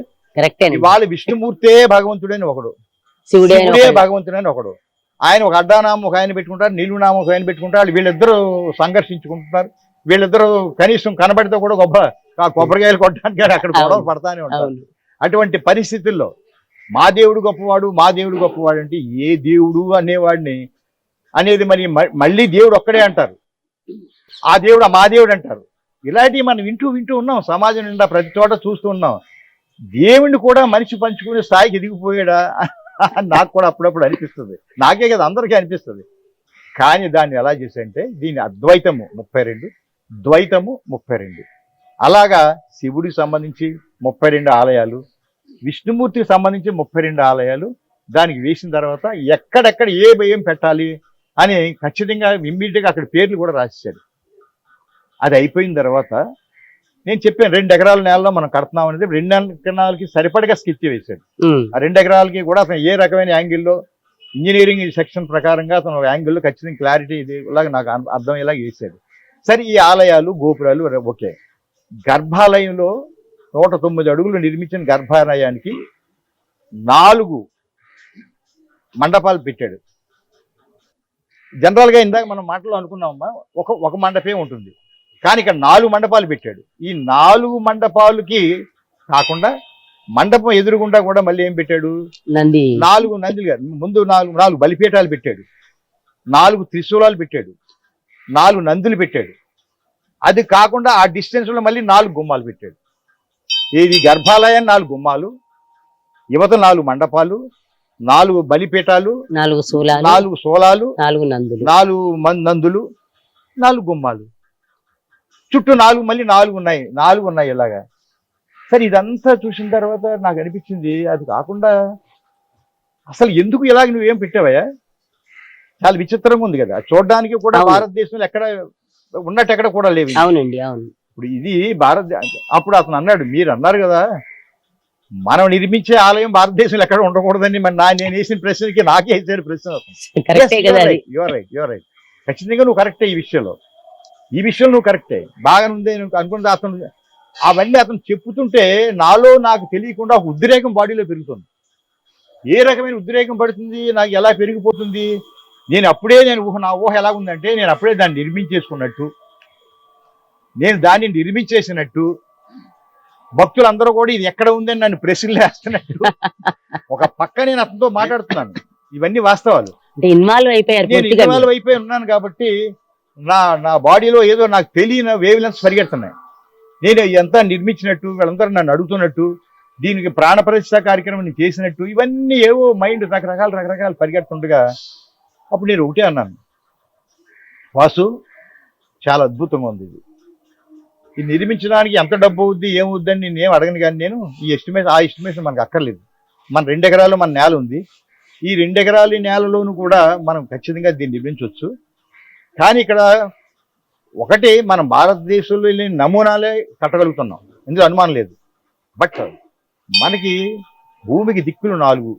వాళ్ళ విష్ణుమూర్తే భగవంతుడని ఒకడు, శివుడే భగవంతుడని ఒకడు. ఆయన ఒక అడ్డానామం ఒక ఆయన పెట్టుకుంటారు, నిలువునామం ఒక ఆయన పెట్టుకుంటారు. వీళ్ళిద్దరూ సంఘర్షించుకుంటున్నారు. వీళ్ళిద్దరూ కనీసం కనబడితే కూడా కొబ్బరికాయలు కొట్టడానికి అక్కడ గొడవ పడతానే ఉంటారు. అటువంటి పరిస్థితుల్లో మా దేవుడు గొప్పవాడు, మా దేవుడు గొప్పవాడు అంటే ఏ దేవుడు అనేవాడిని అనేది మరి మళ్ళీ దేవుడు ఒక్కడే అంటారు, ఆ దేవుడు మా దేవుడు అంటారు. ఇలాంటివి మనం వింటూ ఉన్నాం. సమాజం నిండా ప్రతి చోట చూస్తూ ఉన్నాం. దేవుణ్ణి కూడా మనిషి పంచుకునే స్థాయికి ఎదిగిపోయాడా నాకు కూడా అప్పుడప్పుడు అనిపిస్తుంది. నాకే కదా, అందరికీ అనిపిస్తుంది. కానీ దాన్ని ఎలా చేశారంటే, దీని అద్వైతము 32, ద్వైతము 32. అలాగా శివుడికి సంబంధించి 32 ఆలయాలు, విష్ణుమూర్తికి సంబంధించి 32 ఆలయాలు దానికి వేసిన తర్వాత ఎక్కడెక్కడ ఏం పెట్టాలి అని ఖచ్చితంగా ఇమ్మీడియట్గా అక్కడ పేర్లు కూడా రాసేసాడు. అది అయిపోయిన తర్వాత నేను చెప్పాను, 2 ఎకరాల నేలలో మనం కడుతున్నాం అనేది. 2 ఎకరాలకి సరిపడగా స్కెచ్ వేశాడు. ఆ 2 ఎకరాలకి కూడా అతను ఏ రకమైన యాంగిల్లో ఇంజనీరింగ్ సెక్షన్ ప్రకారంగా అతను యాంగిల్లో ఖచ్చితంగా క్లారిటీ ఇలాగ నాకు అర్థమయ్యేలాగా వేశాడు. సరే, ఈ ఆలయాలు గోపురాలు ఓకే. గర్భాలయంలో 109 అడుగులు నిర్మించిన గర్భాలయానికి 4 మండపాలు పెట్టాడు. జనరల్గా ఇందాక మనం మాటలో అనుకున్నామమ్మా, ఒక మండపే ఉంటుంది. కానీ ఇక్కడ 4 మండపాలు పెట్టాడు. ఈ 4 మండపాలకి కాకుండా మండపం ఎదురుగుండా కూడా మళ్ళీ ఏం పెట్టాడు, 4 నందులు గారు ముందు 4 బలిపీఠాలు పెట్టాడు, 4 త్రిశూలాలు పెట్టాడు, 4 నందులు పెట్టాడు. అది కాకుండా ఆ డిస్టెన్స్ లో మళ్ళీ 4 గుమ్మాలు పెట్టాడు. ఇది గర్భాలయాన్ని 4 గుమ్మాలు, యువత 4 మండపాలు, 4 బలిపీఠాలు, 4 సోలాలు, 4 నందులు, 4 గుమ్మాలు, చుట్టూ 4 మళ్ళీ 4 ఉన్నాయి ఇలాగా. సరే, ఇదంతా చూసిన తర్వాత నాకు అనిపించింది, అది కాకుండా అసలు ఎందుకు ఇలాగ నువ్వేం పెట్టావయ్యా, చాలా విచిత్రంగా ఉంది కదా. చూడడానికి కూడా భారతదేశంలో ఎక్కడ ఉన్నట్టు ఎక్కడ కూడా లేవు. అవునండి, అవును. ఇప్పుడు ఇది అప్పుడు అతను అన్నాడు, మీరు అన్నారు కదా మనం నిర్మించే ఆలయం భారతదేశంలో ఎక్కడ ఉండకూడదని. మరి నేను వేసిన ప్రశ్నకి నాకే వేసారు ప్రశ్న. యువర్ రైట్, ఖచ్చితంగా నువ్వు కరెక్టే. ఈ విషయంలో నువ్వు కరెక్టే, బాగా ఉంది అనుకున్నది. అతను అవన్నీ అతను చెప్పుతుంటే నాకు తెలియకుండా ఒక ఉద్రేకం బాడీలో పెరుగుతుంది. ఏ రకమైన ఉద్రేకం పడుతుంది, నాకు ఎలా పెరిగిపోతుంది. నా ఊహ ఎలా ఉందంటే, నేను అప్పుడే దాన్ని నిర్మించేసుకున్నట్టు, నేను దాన్ని నిర్మించేసినట్టు, భక్తులందరూ కూడా ఇది ఎక్కడ ఉందని నన్ను ప్రశ్నలు వేస్తున్నట్టు. ఒక పక్క నేను అతనితో మాట్లాడుతున్నాను. ఇవన్నీ వాస్తవాలు. ఇన్వాల్వ్ అయిపోయి ఉన్నాను కాబట్టి నా బాడీలో ఏదో నాకు తెలియని వేవ్ లెన్స్ పరిగెడుతున్నాయి. నేను ఎంత నిర్మించినట్టు, వీళ్ళందరూ నన్ను అడుగుతున్నట్టు, దీనికి ప్రాణప్రతిష్ఠ కార్యక్రమం చేసినట్టు, ఇవన్నీ ఏవో మైండ్ రకరకాలు పరిగెడుతుండగా అప్పుడు నేను ఒకటే అన్నాను, వాసు చాలా అద్భుతంగా ఉంది. ఇది నిర్మించడానికి ఎంత డబ్బు అవుద్ది ఏమవుద్దని నేను ఏం అడగను. కానీ నేను ఆ ఎస్టిమేషన్ మనకు అక్కర్లేదు. మన 2 ఎకరాలు మన నేల ఉంది. ఈ 2 ఎకరాల నేలలోనూ కూడా మనం ఖచ్చితంగా దీన్ని నిర్మించవచ్చు. కానీ ఇక్కడ ఒకటి, మనం భారతదేశంలో నమూనాలే కట్టగలుగుతున్నాం. ఇందులో అనుమానం లేదు. బట్ మనకి భూమికి దిక్కులు 4,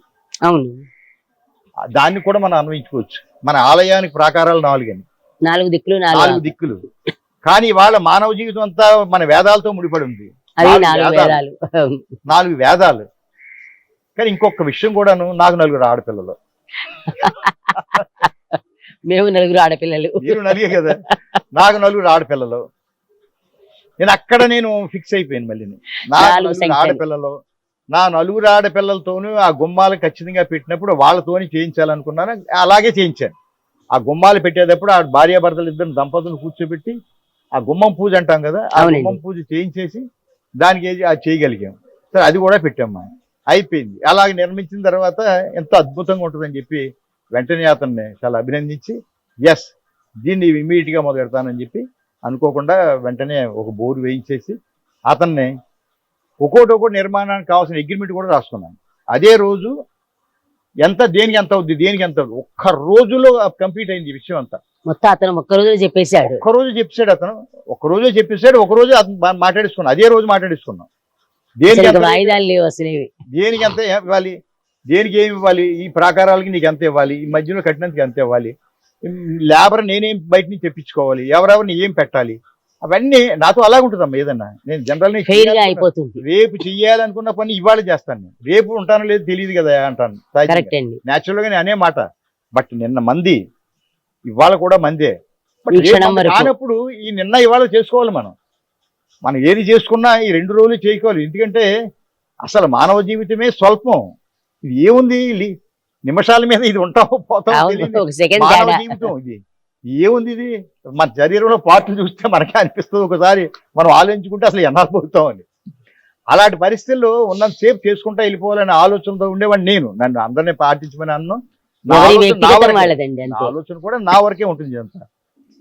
అవును, దాన్ని కూడా మనం అన్వయించుకోవచ్చు. మన ఆలయానికి ప్రాకారాలు 4 అని, 4 దిక్కులు 4 దిక్కులు. కానీ వాళ్ళ మానవ జీవితం అంతా మన వేదాలతో ముడిపడి ఉంది. అవి 4 4 వేదాలు. 4 వేదాలు. కానీ ఇంకొక విషయం కూడాను, నాకు 4 ఆడపిల్లలు. మేము 4 ఆడపిల్లలు. మీరు 4 కదా, నాకు 4 ఆడపిల్లలు. నేను ఫిక్స్ అయిపోయాను మళ్ళీ. నా 4 4 సంఖ్యలు. ఆడపిల్లలు, నా 4 ఆడపిల్లలతోనూ ఆ గుమ్మాలు ఖచ్చితంగా పెట్టినప్పుడు వాళ్ళతోని చేయించాలనుకున్నాను. అలాగే చేయించాను. ఆ గుమ్మాలు పెట్టేటప్పుడు ఆ భార్యాభర్తలు ఇద్దరు దంపతులు కూర్చోబెట్టి ఆ గుమ్మం పూజ అంటాం కదా, ఆ అవునండి. గుమ్మం పూజ చేయించేసి దానికి అది చేయగలిగాం. సరే, అది కూడా పెట్టామ్మా. అయిపోయింది. అలాగే నిర్మించిన తర్వాత ఎంత అద్భుతంగా ఉంటుందని చెప్పి వెంటనే అతన్ని చాలా అభినందించి, ఎస్, దీన్ని ఇమీడియట్గా మొదలు పెడతానని చెప్పి అనుకోకుండా వెంటనే ఒక బోరు వేయించేసి అతన్ని ఒక్కోటి నిర్మాణానికి కావాల్సిన అగ్రిమెంట్ కూడా రాసుకున్నాను. అదే రోజు దేనికి ఎంత అవుద్ది ఒక్క రోజులో కంప్లీట్ అయింది ఈ విషయం అంతా. మొత్తం అతను ఒక్క రోజులో చెప్పేశాడు. ఒక్కరోజు చెప్పేశాడు అతను, ఒక్కరోజే చెప్పేశాడు. ఒక రోజు అతను మాట్లాడేసుకున్నాం, అదే రోజు మాట్లాడేసుకున్నాం. దేనికి అసలు వాయిదాలు లేవు అసలు. దేనికి ఎంత ఇవ్వాలి, దేనికి ఏమి ఇవ్వాలి, ఈ ప్రాకారాలకి నీకు ఎంత ఇవ్వాలి, ఈ మధ్యలో కట్టినందుకు ఎంత ఇవ్వాలి, లేబర్ నేనేం బయట నుంచి తెప్పించుకోవాలి, ఎవరెవరిని ఏం పెట్టాలి, అవన్నీ నాతో అలాగే ఉంటుందమ్మా. ఏదన్నా నేను జనరల్ ఫెయిల్ గా అయిపోతుంది. రేపు చెయ్యాలనుకున్న పని ఇవాళ చేస్తాను. నేను రేపు ఉంటానో లేదు తెలియదు కదా అంటాను. కరెక్ట్ అండి. న్యాచురల్ గా నేను అనే మాట. బట్ నిన్న మంది, ఇవాళ కూడా మందే. బట్ ఈ క్షణం వరకు. కానప్పుడు ఈ నిన్న ఇవాళ చేసుకోవాలి. మనం ఏది చేసుకున్నా ఈ 2 రోజులు చేసుకోవాలి. ఎందుకంటే అసలు మానవ జీవితమే స్వల్పం. ఇది ఏముంది, నిమిషాల మీద ఇది ఉంటాం పోతాం. అవును, ఒక సెకండ్ మానవ తేడా. జీవితం ఇది ఏముంది, ఇది మన శరీరంలో పార్ట్లు చూస్తే మనకే అనిపిస్తుంది ఒకసారి. మనం ఆలోచించుకుంటే అసలు ఎన్నాళ్ళు పోతామని. అలాంటి పరిస్థితుల్లో ఉన్నంతసేపు చేసుకుంటా వెళ్ళిపోవాలనే ఆలోచనతో ఉండేవాడిని నేను. నన్ను అందరినీ పాటించమని అన్నాను. నా ఎవరి ఆలోచన నా వ్యక్తిగతం వరకే. వాళ్ళదండి నా అంతే. ఆలోచన కూడా నా వరకే ఉంటుంది అంతా.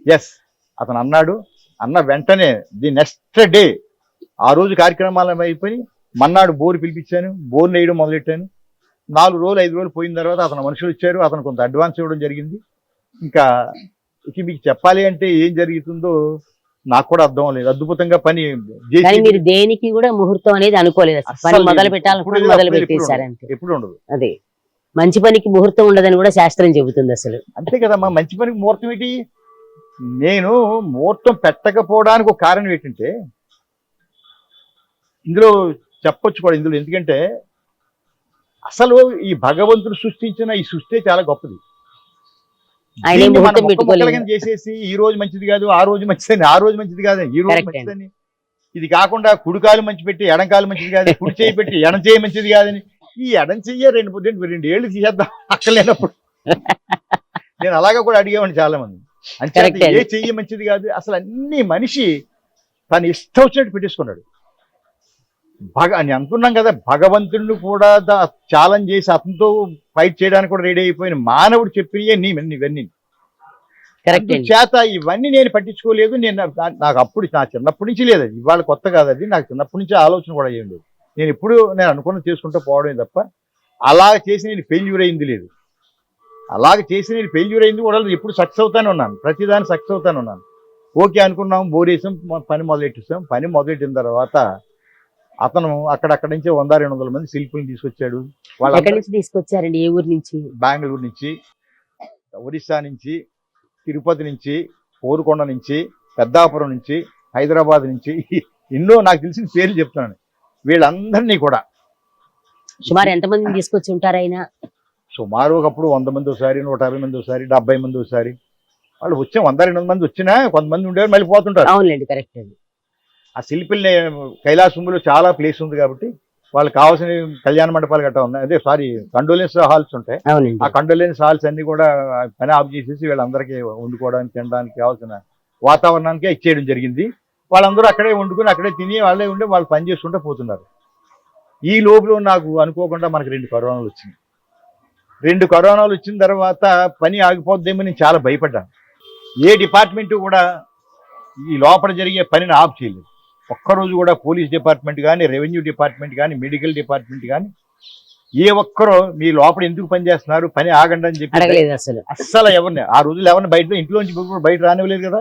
ఎస్, అతను అన్నాడు. అన్న వెంటనే ది నెక్స్ట్ డే ఆ రోజు కార్యక్రమాలు అయిపోయి మన్నాడు బోరు పిలిపించాను. బోరు వేయడం మొదలెట్టాను. 4 రోజులు 5 రోజులు పోయిన తర్వాత అతను మనుషులు వచ్చారు. అతను కొంత అడ్వాన్స్ ఇవ్వడం జరిగింది. ఇంకా మీకు చెప్పాలి అంటే ఏం జరుగుతుందో నాకు కూడా అర్థం లేదు. అద్భుతంగా పని కానీ మీరు దేనికి కూడా ముహూర్తం అనేది అనుకోలేదు. పని మొదలు పెట్టాలనుకుని మొదలు పెట్టేశారు అంతే. ఎప్పుడు ఉండదు. అదే మంచి పనికి ముహూర్తం ఉండదని కూడా శాస్త్రం చెబుతుంది అసలు. అంతే కదమ్మా. మంచి పనికి ముహూర్తం ఏంటి? నేను ముహూర్తం పెట్టకపోవడానికి ఒక కారణం ఏంటంటే ఇందులో చెప్పొచ్చు కూడా. ఇందులో ఎందుకంటే అసలు ఈ భగవంతుడు సృష్టించిన ఈ సృష్టి చాలా గొప్పది. ఆయన దీన్ని ముహూర్తం మనం పెట్టుకోలేదు. ఒక్క చేసేసి ఈ రోజు మంచిది కాదు, ఆ రోజు మంచిదని, ఆ రోజు మంచిది కాదని, ఈ రోజు Correct మంచిదని, ఇది కాకుండా కుడికాలు మంచి పెట్టి ఎడంకాలు మంచిది కాదు, కుడి చేయి పెట్టి ఎడం చేయి మంచిది కాదని, ఈ ఎడం చెయ్య 2 ఏళ్ళు తీసేద్దాం అక్కలేనప్పుడు. నేను అలాగా కూడా అడిగేవాడిని చాలా మంది. అంటే Correct ఏ చెయ్యి మంచిది కాదు, అసలు అన్ని మనిషి తను ఇష్టం వచ్చినట్టు పెట్టేసుకున్నాడు. అని అనుకున్నాం కదా, భగవంతుడిని కూడా ఛాలెంజ్ చేసి అతనితో ఫైట్ చేయడానికి కూడా రెడీ అయిపోయిన మానవుడు చెప్పినవే ఇవన్నీ. కరెక్ట్ అండి. చేత ఇవన్నీ నేను పట్టించుకోలేదు. నాకు అప్పుడు నా చిన్నప్పటి నుంచి లేదు. ఇవాళ కొత్త కాదు అది. నాకు చిన్నప్పటి నుంచి ఆలోచన కూడా ఏం లేదు. నేను అనుకున్న చేసుకుంటూ పోవడమే తప్ప అలా చేసి నేను ఫెయిల్యూర్ అయింది లేదు. అలాగ చేసి నేను ఫెయిల్యూర్ అయింది కూడా ఎప్పుడు సక్సెస్ అవుతానే ఉన్నాను. ప్రతిదాన్ని సక్సెస్ అవుతానే ఉన్నాను. ఓకే అనుకున్నాం, బోరేసాం, పని మొదలెట్టిస్తాం. పని మొదలెట్టిన తర్వాత అతను అక్కడక్కడి నుంచి 100-200 మంది శిల్పుల్ని తీసుకొచ్చాడు. ఎక్కడి నుంచి తీసుకొచ్చారండి? ఏ ఊరు నుంచి? బెంగళూరు నుంచి, ఒరిస్సా నుంచి, తిరుపతి నుంచి, కోరుకొండ నుంచి, పెద్దాపురం నుంచి, హైదరాబాద్ నుంచి, ఎన్నో నాకు తెలిసిన పేర్లు చెప్తున్నాను. వీళ్ళందరినీ కూడా సుమారు ఎంతమందిని తీసుకొచ్చి ఉంటారు ఆయన? సుమారు ఒకప్పుడు 100 మంది ఒకసారి, 150 మంది ఒకసారి, 70 మంది ఒకసారి. వాళ్ళు వచ్చే 100-200 మంది వచ్చినా కొంతమంది ఉండేవారు, మళ్ళీ పోతుంటారు. అవునండి, కరెక్ట్ అండి. ఆ శిల్పుల్ని కైలాసంలో చాలా ప్లేస్ ఉంది కాబట్టి వాళ్ళకి కావాల్సిన కళ్యాణ మండపాలు గట్టా ఉన్నాయి. అదే కండోలెన్స్ హాల్స్ ఉంటాయి. అవునండి. ఆ కండోలెన్స్ హాల్స్ అన్ని కూడా పని ఆఫ్ చేసేసి వీళ్ళందరికీ వండుకోవడానికి, తినడానికి కావాల్సిన వాతావరణానికి ఇచ్చేయడం జరిగింది. వాళ్ళందరూ అక్కడే వండుకుని అక్కడే తిని వాళ్ళే ఉండి వాళ్ళు పని చేసుకుంటూ పోతున్నారు. ఈ లోపల నాకు అనుకోకుండా మనకు 2 కరోనాలు వచ్చినాయి. 2 కరోనాలు వచ్చిన తర్వాత పని ఆగిపోద్దేమో నేను చాలా భయపడ్డాను. ఏ డిపార్ట్మెంట్ కూడా ఈ లోపల జరిగే పనిని ఆఫ్ చేయలేదు. ఒక్కరోజు కూడా పోలీస్ డిపార్ట్మెంట్ కానీ, రెవెన్యూ డిపార్ట్మెంట్ కానీ, మెడికల్ డిపార్ట్మెంట్ కానీ ఏ ఒక్కరో మీ లోపల ఎందుకు పని చేస్తున్నారు, పని ఆగండి అని చెప్పి అడగలేదు అసలు ఎవరిని. ఆ రోజులు ఎవరిని ఇంట్లోంచి బయట రానివ్వలేదు కదా.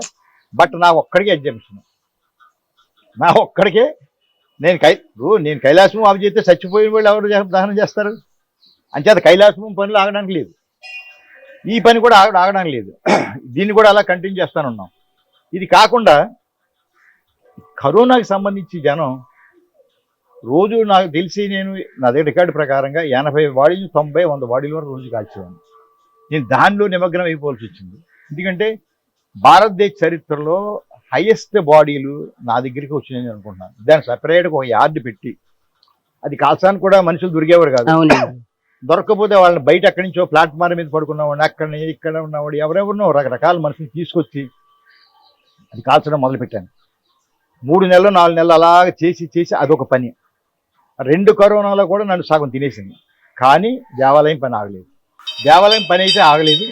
బట్ నా ఒక్కడికే ఎగ్జామ్షన్, నా ఒక్కడికే నేను కైలాసము అవి చేస్తే చచ్చిపోయిన వాళ్ళు ఎవరు దహనం చేస్తారు? అంచేత కైలాసము పనులు ఆగడానికి లేదు, ఈ పని కూడా ఆగడానికి లేదు. దీన్ని కూడా అలా కంటిన్యూ చేస్తానున్నాం. ఇది కాకుండా కరోనాకి సంబంధించి జనం రోజు నాకు తెలిసి నా దగ్గర రికార్డు ప్రకారంగా 80 బాడీలు 90, 100 బాడీల వరకు రోజు కాల్చేవాడిని. నేను దానిలో నిమగ్నం అయిపోవాల్సి వచ్చింది. ఎందుకంటే భారతదేశ చరిత్రలో హైయెస్ట్ బాడీలు నా దగ్గరికి వచ్చినాయని అనుకుంటున్నాను. దానికి సపరేట్గా ఒక యార్డు పెట్టి, అది కాల్చడానికి కూడా మనుషులు దొరికేవారు కాదు. దొరకకపోతే వాళ్ళని బయట ఎక్కడి నుంచో ప్లాట్ఫామ్ మీద పడుకున్నవాడిని, అక్కడ ఇక్కడ ఉన్నవాడు ఎవరెవరినో రకరకాల మనుషులు తీసుకొచ్చి అది కాల్చడం మొదలుపెట్టాను. 3 నెలలు 4 నెలలు అలాగ చేసి అదొక పని. 2 కరోనాలో కూడా నన్ను సగం తినేసింది. కానీ దేవాలయం పని ఆగలేదు. దేవాలయం పని అయితే ఆగలేదు.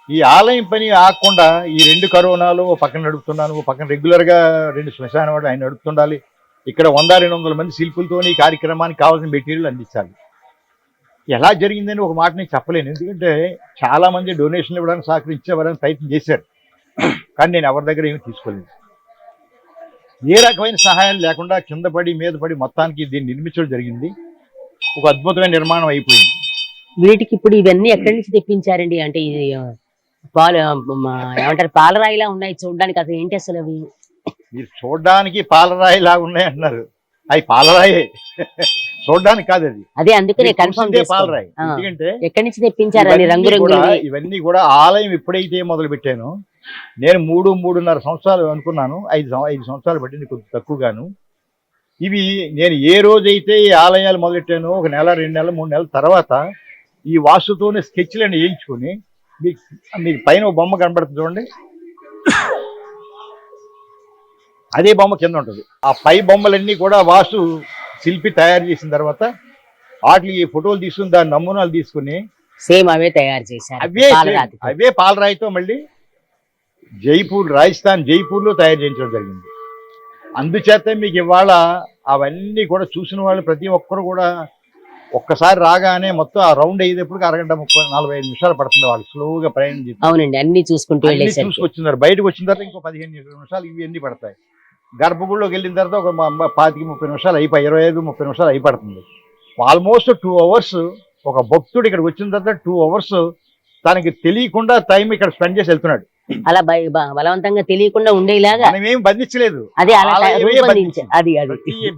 ఈ ఆలయం పని ఆగకుండా ఈ 2 కరోనాలు పక్కన నడుపుతున్నాను, పక్కన రెగ్యులర్గా 2 శ్మశాన వాడు ఆయన నడుపుతుండాలి. ఇక్కడ 100-200 మంది శిల్పులతో ఈ కార్యక్రమానికి కావాల్సిన మెటీరియల్ అందించాలి. ఎలా జరిగిందని ఒక మాట నేను చెప్పలేను. ఎందుకంటే చాలామంది డొనేషన్లు ఇవ్వడానికి సహకరించేవారని ప్రయత్నం చేశారు, కానీ నేను ఎవరి దగ్గర ఏమీ తీసుకోలేదు. ఏ రకమైన సహాయం లేకుండా కింద పడి మీద పడి మొత్తానికి దీన్ని నిర్మించడం జరిగింది. ఒక అద్భుతమైన నిర్మాణం అయిపోయింది. వీటికి ఇప్పుడు ఇవన్నీ ఎక్కడి నుంచి తెప్పించారండి? అంటే ఇది ఏమంటారు, పాలరాయిలా ఉన్నాయి చూడడానికి, అసలు ఏంటి అసలు అవి? మీరు చూడడానికి పాలరాయి లాగా ఉన్నాయి అంటున్నారు, అవి పాలరాయే, చూడడానికి కాదు అది. అదే అందుకనే కన్ఫర్మ్ పాలరాయి. ఎందుకంటే ఎక్కడి నుంచి తెప్పించారని రంగురంగులు ఇవన్నీ కూడా ఆలయం ఎప్పుడైతే మొదలు పెట్టానో, నేను 3-3.5 సంవత్సరాలు అనుకున్నాను, 5 సంవత్సరాలు పట్టింది, కొద్ది తక్కువగాను. ఇవి నేను ఏ రోజైతే ఈ ఆలయాలు మొదలెట్టానో 1 నెల 2 నెలలు 3 నెలల తర్వాత ఈ వాస్తుతోనే స్కెచ్లను వేయించుకొని, మీకు పైన ఒక బొమ్మ కనబడుతుంది చూడండి, అదే బొమ్మ కింద ఉంటుంది. ఆ పై బొమ్మలన్నీ కూడా వాస్తు శిల్పి తయారు చేసిన తర్వాత వాటికి ఫోటోలు తీసుకుని దాని నమూనాలు తీసుకుని సేమ్ అవే తయారు చేశారు. అవే పాలరాయితో మళ్ళీ రాజస్థాన్ జైపూర్లో తయారు చేయించడం జరిగింది. అందుచేత మీకు ఇవాళ అవన్నీ కూడా చూసిన వాళ్ళు ప్రతి ఒక్కరు కూడా ఒక్కసారి రాగానే మొత్తం ఆ రౌండ్ అయ్యేటప్పుడు 1:30-45 నిమిషాలు పడుతుంది వాళ్ళు స్లోగా ప్రయాణం చేసి. అవునండి, అన్ని చూసుకుంటూ చూసుకొచ్చినారు. బయటకు వచ్చిన తర్వాత ఇంకో 15-20 నిమిషాలు ఇవి అన్ని పడతాయి. గర్భగుడిలోకి వెళ్ళిన తర్వాత ఒక 25-30 నిమిషాలు అయిపోయి 25-30 నిమిషాలు అయిపడుతుంది. ఆల్మోస్ట్ 2 అవర్స్ ఒక భక్తుడు ఇక్కడికి వచ్చిన తర్వాత 2 అవర్స్ తనకి తెలియకుండా టైం ఇక్కడ స్పెండ్ చేసి వెళ్తున్నాడు. అలా బలవంతంగా తెలియకుండా ఉండేలాగా మనమేం బంధించలేదు. అది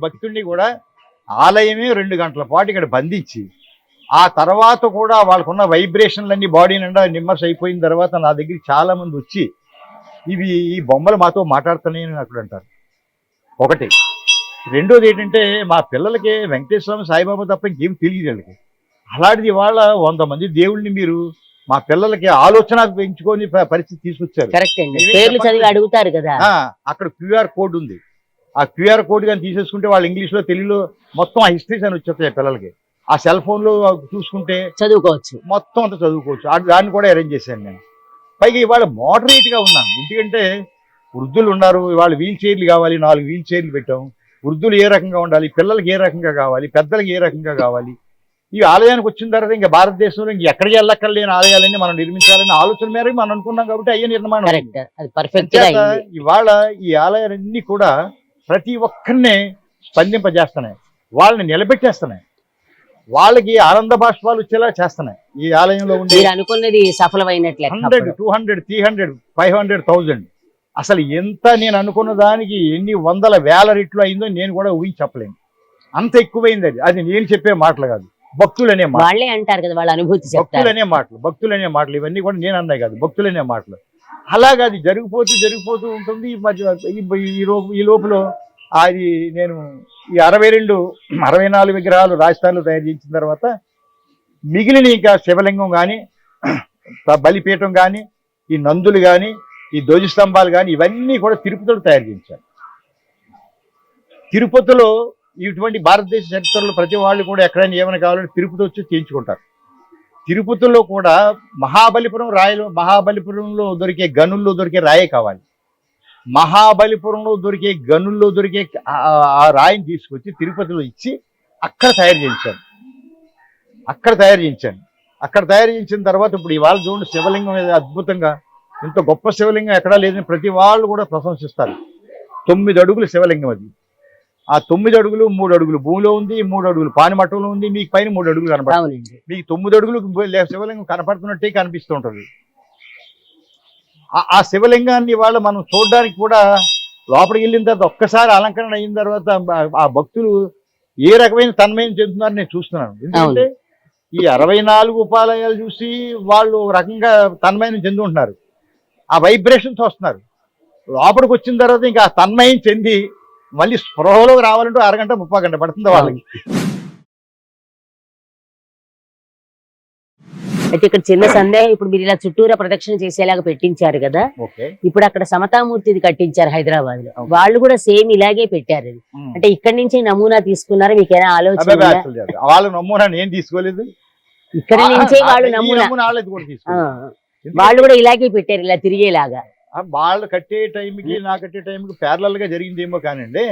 భక్తుడిని కూడా ఆలయమే 2 గంటల పాటు ఇక్కడ బంధించి, ఆ తర్వాత కూడా వాళ్ళకున్న వైబ్రేషన్లన్నీ బాడీ నిండా నిమ్మర్స్ అయిపోయిన తర్వాత నా దగ్గరికి చాలా మంది వచ్చి ఈ బొమ్మలు మాతో మాట్లాడుతున్నాయని అక్కడ అంటారు. ఒకటి. రెండోది ఏంటంటే మా పిల్లలకి వెంకటేశ్వర స్వామి సాయిబాబా తప్ప ఇంకేం తెలియదు వాళ్ళకి. అలాంటిది ఇవాళ 100 మంది దేవుళ్ళని మీరు మా పిల్లలకి ఆలోచన పెంచుకొని పరిస్థితి తీసుకొచ్చారు. పేర్లు చదివి అడుగుతారు కదా. అక్కడ QR కోడ్ ఉంది. ఆ QR కోడ్ కానీ తీసేసుకుంటే వాళ్ళు ఇంగ్లీష్లో తెలుగులో మొత్తం ఆ హిస్టరీస్ అని వచ్చేస్తాయి పిల్లలకి. ఆ సెల్ ఫోన్లో చూసుకుంటే చదువుకోవచ్చు, మొత్తం అంతా చదువుకోవచ్చు. దాన్ని కూడా అరేంజ్ చేశాను నేను. పైగా ఇవాళ మోడరేట్గా ఉన్నాను. ఎందుకంటే వృద్ధులు ఉన్నారు, ఇవాళ వీల్ చైర్లు కావాలి, 4 వీల్ చైర్లు పెట్టాం. వృద్ధులు ఏ రకంగా ఉండాలి, పిల్లలకి ఏ రకంగా కావాలి, పెద్దలకి ఏ రకంగా కావాలి, ఈ ఆలయానికి వచ్చిన తర్వాత ఇంకా భారతదేశంలో ఇంక ఎక్కడికి వెళ్ళక్కర్లేని ఆలయాలన్నీ మనం నిర్మించాలని ఆలోచన మేరకు మనం అనుకున్నాం కాబట్టి అయ్యే నిర్మాణం. ఇవాళ ఈ ఆలయాలన్నీ కూడా ప్రతి ఒక్కరినే స్పందింపజేస్తున్నాయి, వాళ్ళని నిలబెట్టేస్తున్నాయి, వాళ్ళకి ఆనంద బాష్పాలు వచ్చేలా చేస్తున్నాయి. ఈ ఆలయంలో ఉండే అనుకున్నది సఫలమైనట్లే 100, 200, 300, 500, 1000 అసలు ఎంత నేను అనుకున్న దానికి ఎన్ని వందల వేల రెట్లు అయిందో నేను కూడా ఊహించి చెప్పలేను. అంత ఎక్కువైంది. అది నేను చెప్పే మాటలు కాదు, భక్తులనే వాళ్ళే అంటారు కదా, వాళ్ళ అనుభూతి. భక్తులనే మాటలు ఇవన్నీ కూడా నేను అన్నాయి కాదు, భక్తులనే మాటలు. అలాగా అది జరిగిపోతూ ఉంటుంది. ఈ లోపల అది నేను ఈ 64 విగ్రహాలు రాజస్థాన్లో తయారు చేసిన తర్వాత మిగిలిన ఇంకా శివలింగం కానీ, బలిపీఠం కానీ, ఈ నందులు కానీ, ఈ ధ్వజస్తంభాలు కానీ ఇవన్నీ కూడా తిరుపతిలో తయారు చేయించారు. తిరుపతిలో ఇటువంటి భారతదేశ చరిత్రలో ప్రతి వాళ్ళు కూడా ఎక్కడైనా ఏమైనా కావాలంటే తిరుపతి వచ్చి చేయించుకుంటారు. తిరుపతిలో కూడా మహాబలిపురంలో దొరికే గనుల్లో దొరికే రాయే కావాలి. మహాబలిపురంలో దొరికే గనుల్లో దొరికే ఆ రాయిని తీసుకొచ్చి తిరుపతిలో ఇచ్చి అక్కడ తయారు చేయించాను. అక్కడ తయారు చేయించిన తర్వాత ఇప్పుడు ఇవాళ చూడండి శివలింగం అద్భుతంగా, ఇంత గొప్ప శివలింగం ఎక్కడా లేదని ప్రతి వాళ్ళు కూడా ప్రశంసిస్తారు. 9 అడుగుల శివలింగం అది. ఆ 9 అడుగులు 3 అడుగులు భూమిలో ఉంది, 3 అడుగులు పానిమట్టంలో ఉంది, మీకు పైన 3 అడుగులు కనపడుతుంది. అవునండి. మీకు 9 అడుగులు శివలింగం కనపడుతున్నట్టే కనిపిస్తుంటది. ఆ శివలింగాన్ని ఇవాళ మనం చూడడానికి కూడా లోపలికి వెళ్ళిన తర్వాత ఒక్కసారి అలంకరణ అయిన తర్వాత ఆ భక్తులు ఏ రకమైన తన్మయం చెందుతున్నారని నేను చూస్తున్నాను. ఎందుకంటే ఈ 64 ఉపాలయాలు చూసి వాళ్ళు ఒక రకంగా తన్మయం చెందుంటున్నారు, ఆ వైబ్రేషన్స్ వస్తున్నారు. లోపలికి వచ్చిన తర్వాత ఇంకా ఆ తన్మయం చెంది మళ్ళీ స్పృహలోకి రావాలంటే అరగంట 30 గంట పడుతుంది వాళ్ళకి. అయితే ఇక్కడ చిన్న సందేహం, ఇప్పుడు మీరు ఇలా చుట్టూరా ప్రదక్షిణ చేసేలాగా పెట్టించారు కదా, ఓకే. ఇప్పుడు అక్కడ సమతామూర్తిది కట్టించారు హైదరాబాద్ లో, వాళ్ళు కూడా సేమ్ ఇలాగే పెట్టారు అది. అంటే ఇక్కడి నుంచి నమూనా తీసుకున్నారా, మీకేనా ఆలోచన ఉందా? వాళ్ళ నమూనా నేను తీసుకోలేదు, ఇక్కడ నుంచే వాళ్ళు నమూనా వాళ్ళది కూడా తీసుకోలేదు. వాళ్ళు కూడా ఇలాగే పెట్టారు, ఇలా తిరిగేలాగా. వాళ్ళు కట్టే టైంకి నా కట్టే టైంకి ప్యారలల్ గా జరిగిందేమో కానండి.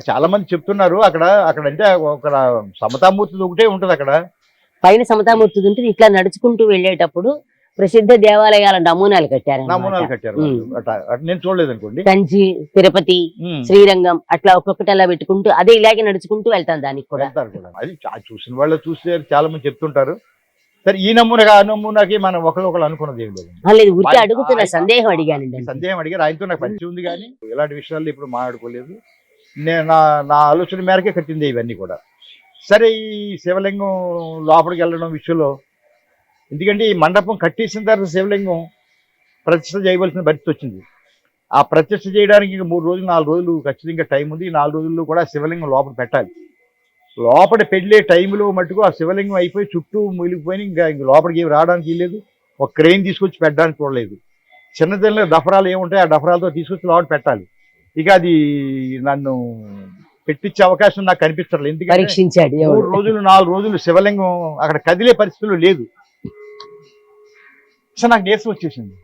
చాలా మంది చెప్తున్నారు అక్కడ అంటే ఒక సమతామూర్తి ఒకటే ఉంటది అక్కడ, పైన సమతామూర్తి ఉంటుంది. ఇట్లా నడుచుకుంటూ వెళ్ళేటప్పుడు ప్రసిద్ధ దేవాలయాల నమూనాలు కట్టారు. నేను చూడలేదు అనుకోండి. కంచి, తిరుపతి, శ్రీరంగం అట్లా ఒక్కొక్కటి అలా పెట్టుకుంటూ అదే ఇలాగే నడుచుకుంటూ వెళ్తాం. దానికి కూడా అది చూసిన వాళ్ళు చూస్తే చాలా మంది చెప్తుంటారు. సరే ఈ నమూనాగా ఆ నమూనాకి మనం ఒకరు అనుకున్నది ఏం లేదు. లేదు, ఊరికే అడుగుతున్న సందేహం అడిగానండి. సందేహం అడిగారు, ఆయనతో నాకు పరిచయం ఉంది కానీ ఇలాంటి విషయాల్లో ఇప్పుడు మాట్లాడుకోలేదు. నేను నా ఆలోచన మేరకే కట్టింది ఇవన్నీ కూడా. సరే ఈ శివలింగం లోపలికి వెళ్ళడం విషయంలో, ఎందుకంటే ఈ మండపం కట్టేసిన తర్వాత శివలింగం ప్రతిష్ఠ చేయవలసిన పరిస్థితి వచ్చింది. ఆ ప్రతిష్ఠ చేయడానికి ఇంకా 3 రోజులు 4 రోజులు ఖచ్చితంగా టైం ఉంది. ఈ 4 రోజుల్లో కూడా శివలింగం లోపల పెట్టాలి. లోపల పెళ్ళే టైంలో మట్టుకు ఆ శివలింగం అయిపోయి చుట్టూ మునిగిపోయి ఇంకా లోపలికి ఏమి రావడానికి లేదు, ఒక క్రెయిన్ తీసుకొచ్చి పెట్టడానికి చూడలేదు. చిన్నదిలో డఫరాలు ఏముంటాయి, ఆ డఫరాలతో తీసుకొచ్చి లోపల పెట్టాలి. ఇక అది నన్ను పెట్టించే అవకాశం నాకు కనిపించట్లేదు. ఎందుకంటే పరీక్షించాడు. 3 రోజులు 4 రోజులు శివలింగం అక్కడ కదిలే పరిస్థితులు లేదు. అసలు నాకు నీరసం వచ్చేసింది.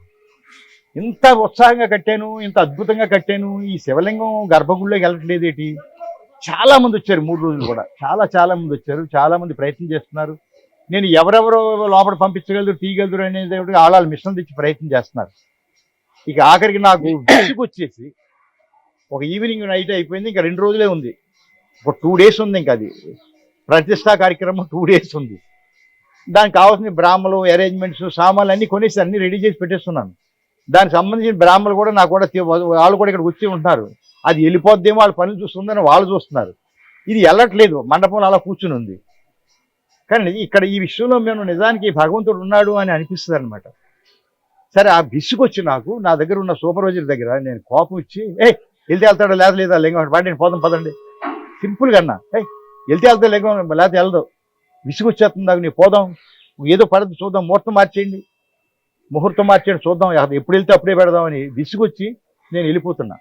ఇంత ఉత్సాహంగా కట్టాను, ఇంత అద్భుతంగా కట్టాను, ఈ శివలింగం గర్భగుడిలోకి వెళ్ళట్లేదు ఏంటి? చాలా మంది వచ్చారు 3 రోజులు కూడా, చాలా మంది వచ్చారు, చాలా మంది ప్రయత్నం చేస్తున్నారు. నేను ఎవరెవరో లోపల పంపించగలరు తీయగలరు అనేది వాళ్ళ మిషన్ తెచ్చి ప్రయత్నం చేస్తున్నారు. ఇక ఆఖరికి నాకు వచ్చేసి ఒక ఈవినింగ్ నైట్ అయిపోయింది, ఇంకా 2 రోజులే ఉంది, ఒక 2 days ఉంది. ఇంకా అది ప్రతిష్టా కార్యక్రమం 2 days ఉంది. దానికి కావాల్సిన బ్రాహ్మలు, అరేంజ్మెంట్స్, సామాన్లు అన్నీ కొనేసి అన్ని రెడీ చేసి పెట్టేస్తున్నాను. దానికి సంబంధించిన బ్రాహ్మలు కూడా నాకు కూడా వాళ్ళు కూడా ఇక్కడ వచ్చి ఉంటున్నారు. అది వెళ్ళిపోద్దేమో వాళ్ళ పనులు చూస్తుందని వాళ్ళు చూస్తున్నారు. ఇది వెళ్ళట్లేదు, మండపంలో అలా కూర్చుని ఉంది. కానీ ఇక్కడ ఈ విషయంలో మేము నిజానికి భగవంతుడు ఉన్నాడు అని అనిపిస్తుంది అనమాట. సరే ఆ విసుగొచ్చి నాకు నా దగ్గర ఉన్న సూపర్వైజర్ దగ్గర నేను కోపం ఇచ్చి, వెళ్తే వెళ్తాడో లేదా లింగం బాగా నేను పోదాం పదండి, సింపుల్గా అన్నా. వెళ్తే వెళ్తే లింగం లేకపోతే వెళ్దాం, విసుగొచ్చేస్తుంది నాకు, నేను పోదాం, ఏదో పడదు చూద్దాం, ముహూర్తం మార్చేయండి చూద్దాం, ఎప్పుడు వెళ్తే అప్పుడే పెడదామని విసుగొచ్చి నేను వెళ్ళిపోతున్నా.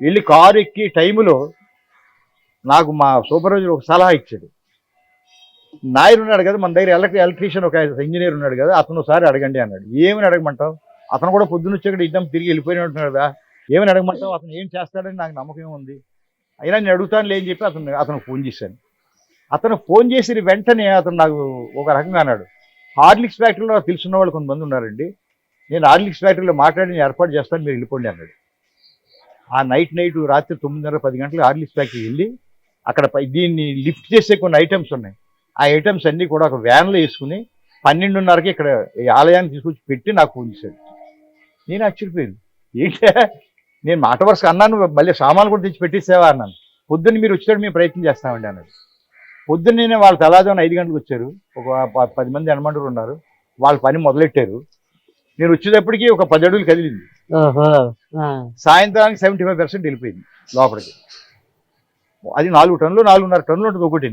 వెళ్ళి కారు ఎక్కి టైంలో నాకు మా సూపర్వైజర్ ఒక సలహా ఇచ్చాడు. నాయర్ ఉన్నాడు కదా మన దగ్గర, ఎలక్ట్రీషియన్ ఒక ఇంజనీర్ ఉన్నాడు కదా, అతను ఒకసారి అడగండి అన్నాడు. ఏమని అడగమంటావు, అతను కూడా పొద్దున్న వచ్చాక ఇద్దం తిరిగి వెళ్ళిపోయిన ఉంటున్నాడు కదా, ఏమని అడగమంటావు, అతను ఏం చేస్తాడని నాకు నమ్మకం ఉంది, అయినా నేను అడుగుతాను లేని చెప్పి అతను ఫోన్ చేశాను. అతను ఫోన్ చేసి వెంటనే అతను నాకు ఒక రకంగా అన్నాడు, హార్లిక్స్ ఫ్యాక్టరీలో తెలుసున్న వాళ్ళు కొంతమంది ఉన్నారండి, నేను హార్లిక్స్ ఫ్యాక్టరీలో మాట్లాడి ఏర్పాటు చేస్తాను, మీరు వెళ్ళిపోండి అన్నాడు. ఆ నైట్ రాత్రి 9:30-10 గంటలకు హార్లిక్స్ ఫ్యాక్టరీ వెళ్ళి అక్కడ దీన్ని లిఫ్ట్ చేసే కొన్ని ఐటమ్స్ ఉన్నాయి. ఆ ఐటమ్స్ అన్నీ కూడా ఒక వ్యాన్లో వేసుకుని 12:30కి ఇక్కడ ఈ ఆలయాన్ని తీసుకొచ్చి పెట్టి నాకు ఫోన్ చేశాడు. నేను ఆశ్చర్యపోయాను, ఏంటంటే నేను మాట వరుస అన్నాను, మళ్ళీ సామాన్లు కూడా తెచ్చి పెట్టేసేవా అన్నాను. పొద్దున్న మీరు వచ్చేటప్పుడు మేము ప్రయత్నం చేస్తామండి అన్నాడు. పొద్దున్నే వాళ్ళు తెల్లవారుజామున 5 గంటలకు వచ్చారు, ఒక 10 మంది హనుమంతులు ఉన్నారు, వాళ్ళ పని మొదలెట్టారు. నేను వచ్చేటప్పటికి ఒక 10 అడుగులు కదిలింది. సాయంత్రానికి 75% వెళ్ళిపోయింది లోపలికి. అది 4 టన్నులు 4.5 టన్నులు ఉంటుంది ఒకటి,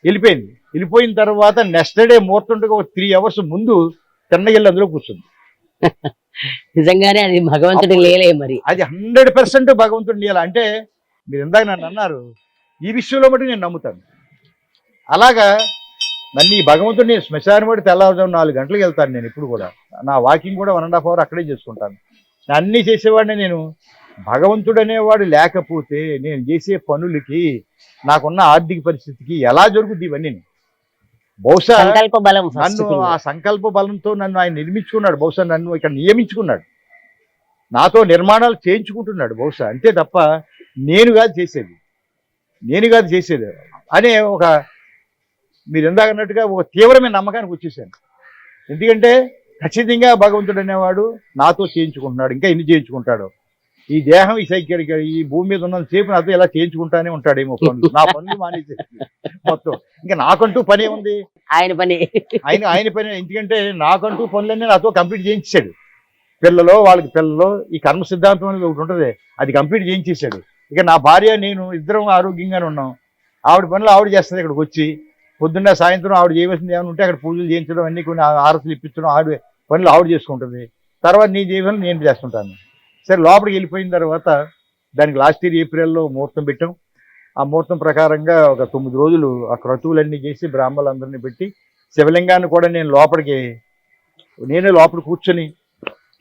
వెళ్ళిపోయింది. వెళ్ళిపోయిన తర్వాత నెక్స్ట్ డే ముహూర్తంగా ఒక 3 hours ముందు తిన్నగిల్లి అందులో కూర్చుంది. నిజంగానే అది భగవంతుడి లీలే. మరి అది 100% భగవంతుడి లీల. అంటే మీరు ఇందాక నన్ను అన్నారు, ఈ విషయంలో మటుకు నేను నమ్ముతాను. అలాగా నన్ను ఈ భగవంతుడిని శ్మశానం బట్టి తెల్లవారుజాము 4 గంటలకు వెళ్తాను. నేను ఇప్పుడు కూడా నా వాకింగ్ కూడా 1.5 hour అక్కడే చేసుకుంటాను. అన్నీ చేసేవాడిని నేను. భగవంతుడు అనేవాడు లేకపోతే నేను చేసే పనులకి, నాకున్న ఆర్థిక పరిస్థితికి ఎలా జరుగుద్ది ఇవన్నీ? బహుశా నన్ను ఆ సంకల్ప బలంతో నన్ను ఆయన నిర్మించుకున్నాడు, బహుశా నన్ను ఇక్కడ నియమించుకున్నాడు, నాతో నిర్మాణాలు చేయించుకుంటున్నాడు బహుశా, అంతే తప్ప నేను కాదు చేసేది. నేను కాదు చేసేది అనే ఒక మీరు ఇందాక అన్నట్టుగా ఒక తీవ్రమైన నమ్మకానికి వచ్చేసాను. ఎందుకంటే ఖచ్చితంగా భగవంతుడు అనేవాడు నాతో చేయించుకుంటున్నాడు, ఇంకా ఎన్ని చేయించుకుంటాడు. ఈ దేహం ఈ సైకిల్ ఈ భూమి మీద ఉన్నంత సేపు నాతో ఇలా చేయించుకుంటానే ఉంటాడేమో పనులు, నా పనులు మానేసేసి మొత్తం. ఇంకా నాకంటూ పని ఉంది, ఆయన పని. ఆయన పని. ఎందుకంటే నాకంటూ పనులన్నీ నాతో కంప్లీట్ చేయించాడు. వాళ్ళకి పిల్లలు ఈ కర్మ సిద్ధాంతం అనేది ఒకటి ఉంటుంది, అది కంప్లీట్ చేయించేశాడు. ఇక నా భార్య నేను ఇద్దరం ఆరోగ్యంగానే ఉన్నాం. ఆవిడ పనులు ఆవిడ చేస్తుంది. ఇక్కడికి వచ్చి పొద్దున్న సాయంత్రం ఆవిడ చేయవలసింది ఏమైనా ఉంటే అక్కడ పూజలు చేయించడం, అన్ని కొన్ని ఆరతులు ఇప్పించడం, ఆవిడ పనులు ఆవిడ చేసుకుంటుంది. తర్వాత నేను చేయవలసి నేను చేస్తుంటాను. సరే లోపలికి వెళ్ళిపోయిన తర్వాత దానికి లాస్ట్ ఇయర్ ఏప్రిల్లో ముహూర్తం పెట్టాం. ఆ ముహూర్తం ప్రకారంగా ఒక 9 రోజులు ఆ క్రతువులన్నీ చేసి బ్రాహ్మణులందరినీ పెట్టి శివలింగాన్ని కూడా నేనే లోపల కూర్చొని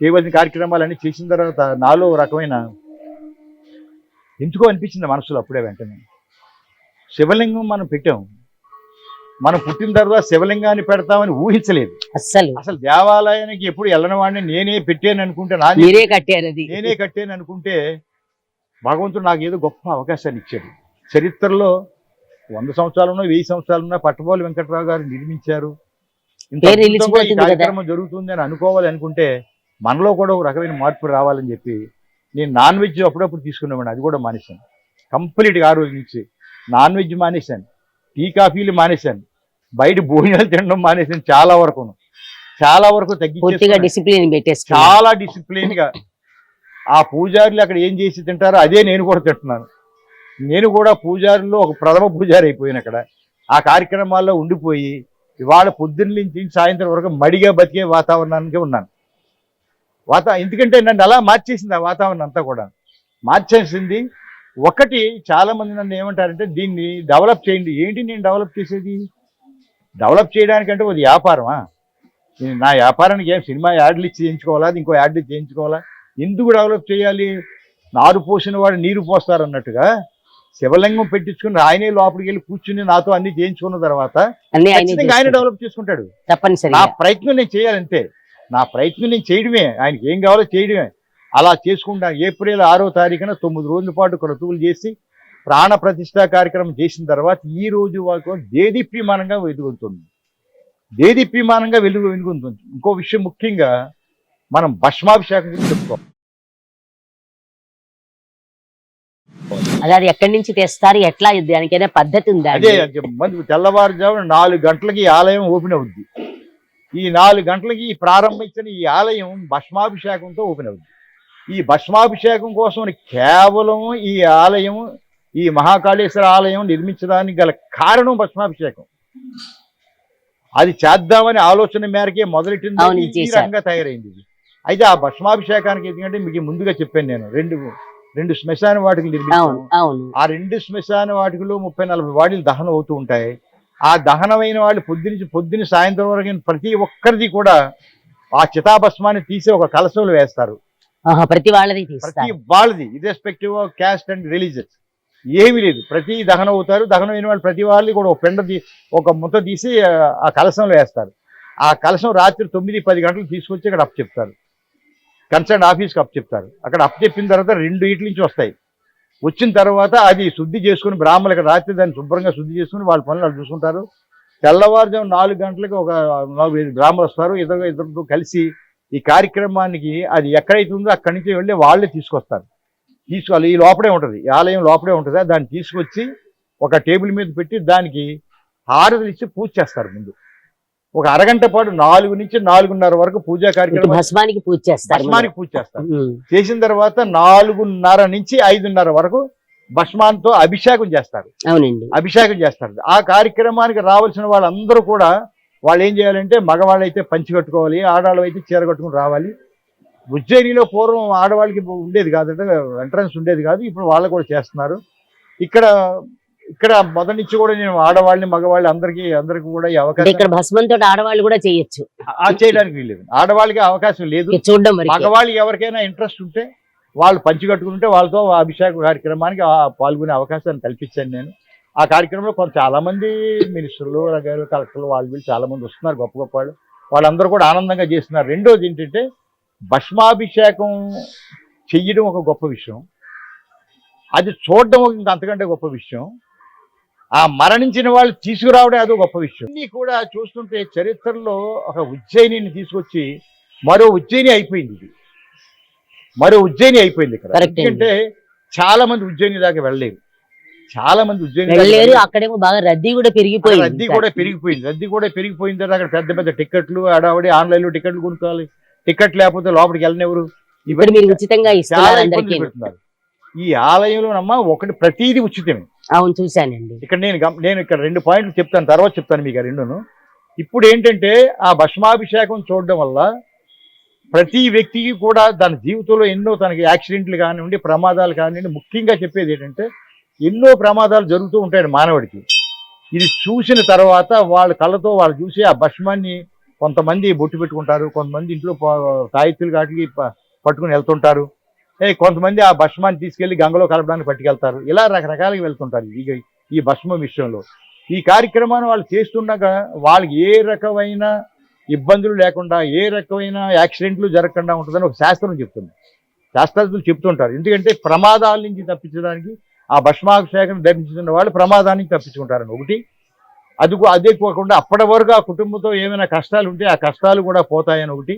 చేయవలసిన కార్యక్రమాలన్నీ చేసిన తర్వాత నాలో రకమైన ఎందుకో అనిపించింది మనసులో అప్పుడే వెంటనే. శివలింగం మనం పెట్టాం, మనం పుట్టిన తర్వాత శివలింగాన్ని పెడతామని ఊహించలేదు అసలు. దేవాలయానికి ఎప్పుడు వెళ్ళని వాడిని నేనే పెట్టాను అనుకుంటే, నేనే కట్టాను అనుకుంటే భగవంతుడు నాకు ఏదో గొప్ప అవకాశాన్ని ఇచ్చాడు. చరిత్రలో 100 సంవత్సరాలున్నా 1000 సంవత్సరాలున్నా పట్టబోలు వెంకటరావు గారు నిర్మించారు. ఇంత అద్భుతంగా ఈ కార్యక్రమం జరుగుతుంది అని అనుకోవాలి అనుకుంటే మనలో కూడా ఒక రకమైన మార్పు రావాలని చెప్పి నేను నాన్ వెజ్ అప్పుడప్పుడు తీసుకునేవాడిని. అది కూడా మానేశాను కంప్లీట్గా. ఆ రోజు నుంచి నాన్ వెజ్ మానేశాను, టీ కాఫీలు మానేశాను, బయట భోజనాలు తినడం మానేశాను. చాలా వరకు తగ్గించేసి చాలా డిసిప్లిన్ గా ఆ పూజారులు అక్కడ ఏం చేసి తింటారో అదే నేను కూడా తింటున్నాను. నేను కూడా పూజారుల్లో ఒక ప్రథమ పూజారి అయిపోయాను అక్కడ. ఆ కార్యక్రమాల్లో ఉండిపోయి ఇవాళ పొద్దున్న నుంచి సాయంత్రం వరకు మడిగా బతికే వాతావరణానికి ఉన్నాను. ఎందుకంటే నన్ను అలా మార్చేసింది ఆ వాతావరణం అంతా కూడా మార్చేసింది. ఒకటి చాలా మంది నన్ను ఏమంటారంటే దీన్ని డెవలప్ చేయండి. ఏంటి నేను డెవలప్ చేసేది? డెవలప్ చేయడానికంటే అది వ్యాపారమా? నా వ్యాపారానికి ఏం సినిమా యాడ్లు ఇచ్చి చేయించుకోవాలా, ఇంకో యాడ్లు చేయించుకోవాలా? ఎందుకు డెవలప్ చేయాలి? నారు పోసిన వాడు నీరు పోస్తారు అన్నట్టుగా శివలింగం పెట్టించుకుని ఆయనే లోపలికి వెళ్ళి కూర్చుని నాతో అన్ని చేయించుకున్న తర్వాత ఆయన డెవలప్ చేసుకుంటాడు. నా ప్రయత్నం నేను చేయాలంతే. నా ప్రయత్నం నేను చేయడమే, ఆయనకి ఏం కావాలో చేయడమే. అలా చేసుకుంటా ఏప్రిల్ 6వ తారీఖున 9 రోజుల పాటు క్రతువులు చేసి ప్రాణ ప్రతిష్ఠా కార్యక్రమం చేసిన తర్వాత ఈ రోజు వరకు దేదీప్యమానంగా వెలుగుతుంది. ఇంకో విషయం ముఖ్యంగా మనం భస్మాభిషేకం గురించి చెప్పుకోవాలి. అది ఎక్కడి నుంచి తెస్తారు, ఎట్లా, దానికైనా పద్ధతి ఉందా? అదే తెల్లవారుజామున 4 గంటలకి ఆలయం ఓపెన్ అవుద్ది. ఈ 4 గంటలకి ప్రారంభించిన ఈ ఆలయం భస్మాభిషేకంతో ఓపెన్ అవుద్ది. ఈ భస్మాభిషేకం కోసం కేవలం ఈ ఆలయం, ఈ మహాకాళేశ్వర ఆలయం నిర్మించడానికి గల కారణం భస్మాభిషేకం. అది చేద్దామని ఆలోచన మేరకే మొదలెట్టింది, ఈ రకంగా తయారైంది. అయితే ఆ భస్మాభిషేకానికి ఎందుకంటే మీకు ముందుగా చెప్పాను నేను, రెండు శ్మశాన వాటికలు నిర్మించాను. ఆ 2 శ్మశాన వాటికలు 30-40 వాటిలు దహనం అవుతూ ఉంటాయి. ఆ దహనమైన వాళ్ళు పొద్దున సాయంత్రం వరకు ప్రతి ఒక్కరిది కూడా ఆ చితాభస్మాన్ని తీసి ఒక కలశంలో వేస్తారు. ప్రతి వాళ్ళది irrespective of caste and religious ఏమీ లేదు. ప్రతి దహనం అవుతారు. దహనం అయిన వాళ్ళు ప్రతి వాళ్ళని కూడా ఒక ముద్ద తీసి ఆ కలశంలో వేస్తారు. ఆ కలశం రాత్రి 9-10 గంటలకు తీసుకొచ్చి అక్కడ అప్పు చెప్తారు, కన్సర్న్ ఆఫీస్కి అప్పు చెప్తారు. అక్కడ అప్పు చెప్పిన తర్వాత 2 ఇట్ల నుంచి వస్తాయి. వచ్చిన తర్వాత అది శుద్ధి చేసుకుని బ్రాహ్మణులు ఇక్కడ రాత్రి దాన్ని శుభ్రంగా శుద్ధి చేసుకుని వాళ్ళ పనులు వాళ్ళు చూసుకుంటారు. తెల్లవారుజాము 4 గంటలకు ఒక 4-5 బ్రాహ్మణులు వస్తారు. ఇద్దరితో కలిసి ఈ కార్యక్రమానికి అది ఎక్కడైతే ఉందో అక్కడి నుంచి వెళ్ళి వాళ్ళే తీసుకొస్తారు. ఈ లోపడే ఉంటుంది, ఈ ఆలయం లోపడే ఉంటుంది. దాన్ని తీసుకొచ్చి ఒక టేబుల్ మీద పెట్టి దానికి హారతులు ఇచ్చి పూజ చేస్తారు. ముందు ఒక అరగంట పాటు 4 నుంచి 4:30 వరకు పూజా కార్యక్రమం భస్మానికి పూజ చేస్తారు. చేసిన తర్వాత 4:30 నుంచి 5:30 వరకు భస్మాంతో అభిషేకం చేస్తారు. ఆ కార్యక్రమానికి రావాల్సిన వాళ్ళందరూ కూడా వాళ్ళు ఏం చేయాలంటే మగవాళ్ళు అయితే పంచి కట్టుకోవాలి, ఆడవాళ్ళు అయితే చీర కట్టుకుని రావాలి. ఉజ్జయినిలో పూర్వం ఆడవాళ్ళకి ఉండేది కాదంటే, ఎంట్రన్స్ ఉండేది కాదు. ఇప్పుడు వాళ్ళు కూడా చేస్తున్నారు. ఇక్కడ మొదటి నుంచి కూడా నేను ఆడవాళ్ళని మగవాళ్ళు అందరికీ కూడా ఈ అవకాశం, ఇక్కడ భస్మంతో ఆడవాళ్ళు కూడా చేయొచ్చు, చేయడానికి వీలేదు. ఆడవాళ్ళకి అవకాశం లేదు. మగవాళ్ళకి ఎవరికైనా ఇంట్రెస్ట్ ఉంటే వాళ్ళు పంచి కట్టుకుంటే వాళ్ళతో అభిషేక కార్యక్రమానికి పాల్గొనే అవకాశాన్ని కల్పించాను నేను. ఆ కార్యక్రమంలో చాలా మంది మినిస్టర్లు, కలెక్టర్లు, వీళ్ళు చాలా మంది వస్తున్నారు, గొప్ప వాళ్ళు. వాళ్ళందరూ కూడా ఆనందంగా చేస్తున్నారు. రెండోది ఏంటంటే భస్మాభిషేకం చెయ్యడం ఒక గొప్ప విషయం, అది చూడడం ఇంక అంతకంటే గొప్ప విషయం. ఆ మరణించిన వాళ్ళు తీసుకురావడం అదో గొప్ప విషయం. ఇన్ని కూడా చూస్తుంటే చరిత్రలో ఒక ఉజ్జయినిని తీసుకొచ్చి మరో ఉజ్జయిని అయిపోయింది. ఇది మరో ఉజ్జయిని అయిపోయింది ఇక్కడ. Correct అండి. ఎందుకంటే చాలా మంది ఉజ్జయిని దాకా వెళ్ళలేరు. చాలా మంది ఉజ్జయిని దాకా వెళ్ళలేరు. వెళ్ళలేరు. అక్కడేమో బాగా రద్దీ కూడా పెరిగిపోయింది. రద్దీ కూడా పెరిగిపోయిన తర్వాత అక్కడ పెద్ద పెద్ద టికెట్లు ఆడవాడి ఆన్లైన్ లో టికెట్లు కొనుక్కోవాలి. టికెట్ లేకపోతే లోపలికి వెళ్ళనివ్వరు. ఇప్పుడు మీరు ఉచితంగా చాలా ఇస్తున్నారు ఇబ్బందులు అందరికీ. పెడుతున్నారు. ఈ ఆలయంలోనమ్మా ఒకటి ప్రతిదీ ఉచితమే. అవును, చూశానండి. ఇక్కడ నేను ఇక్కడ 2 పాయింట్లు చెప్తాను, తర్వాత చెప్తాను మీకు ఆ రెండును. ఇప్పుడు ఏంటంటే ఆ భస్మాభిషేకం చూడడం వల్ల ప్రతి వ్యక్తికి కూడా తన జీవితంలో ఎన్నో తనకి యాక్సిడెంట్లు కానివ్వండి, ప్రమాదాలు కానివ్వండి, ముఖ్యంగా చెప్పేది ఏంటంటే ఎన్నో ప్రమాదాలు జరుగుతూ ఉంటాయి మానవుడికి. ఇది చూసిన తర్వాత వాళ్ళ కళ్ళతో వాళ్ళు చూసి ఆ భస్మాన్ని కొంతమంది బొట్టు పెట్టుకుంటారు, కొంతమంది ఇంట్లో తాయెత్తులు కాటికి పట్టుకుని వెళ్తుంటారు, కొంతమంది ఆ భస్మాన్ని తీసుకెళ్లి గంగలో కలపడానికి పట్టుకెళ్తారు. ఇలా రకరకాలుగా వెళ్తుంటారు ఈ భస్మం విషయంలో. ఈ కార్యక్రమాన్ని వాళ్ళు చేస్తుండగా వాళ్ళకి ఏ రకమైన ఇబ్బందులు లేకుండా, ఏ రకమైన యాక్సిడెంట్లు జరగకుండా ఉంటుందని ఒక శాస్త్రం చెప్తుంది. శాస్త్రజ్ఞులు చెప్తుంటారు. ఎందుకంటే ప్రమాదాల నుంచి తప్పించడానికి ఆ భస్మాభిషేకం ధరించుకున్న వాళ్ళు ప్రమాదాన్ని తప్పించుకుంటారని ఒకటి. అదే కాకుండా అప్పటి వరకు ఆ కుటుంబంతో ఏమైనా కష్టాలు ఉంటే ఆ కష్టాలు కూడా పోతాయని ఒకటి.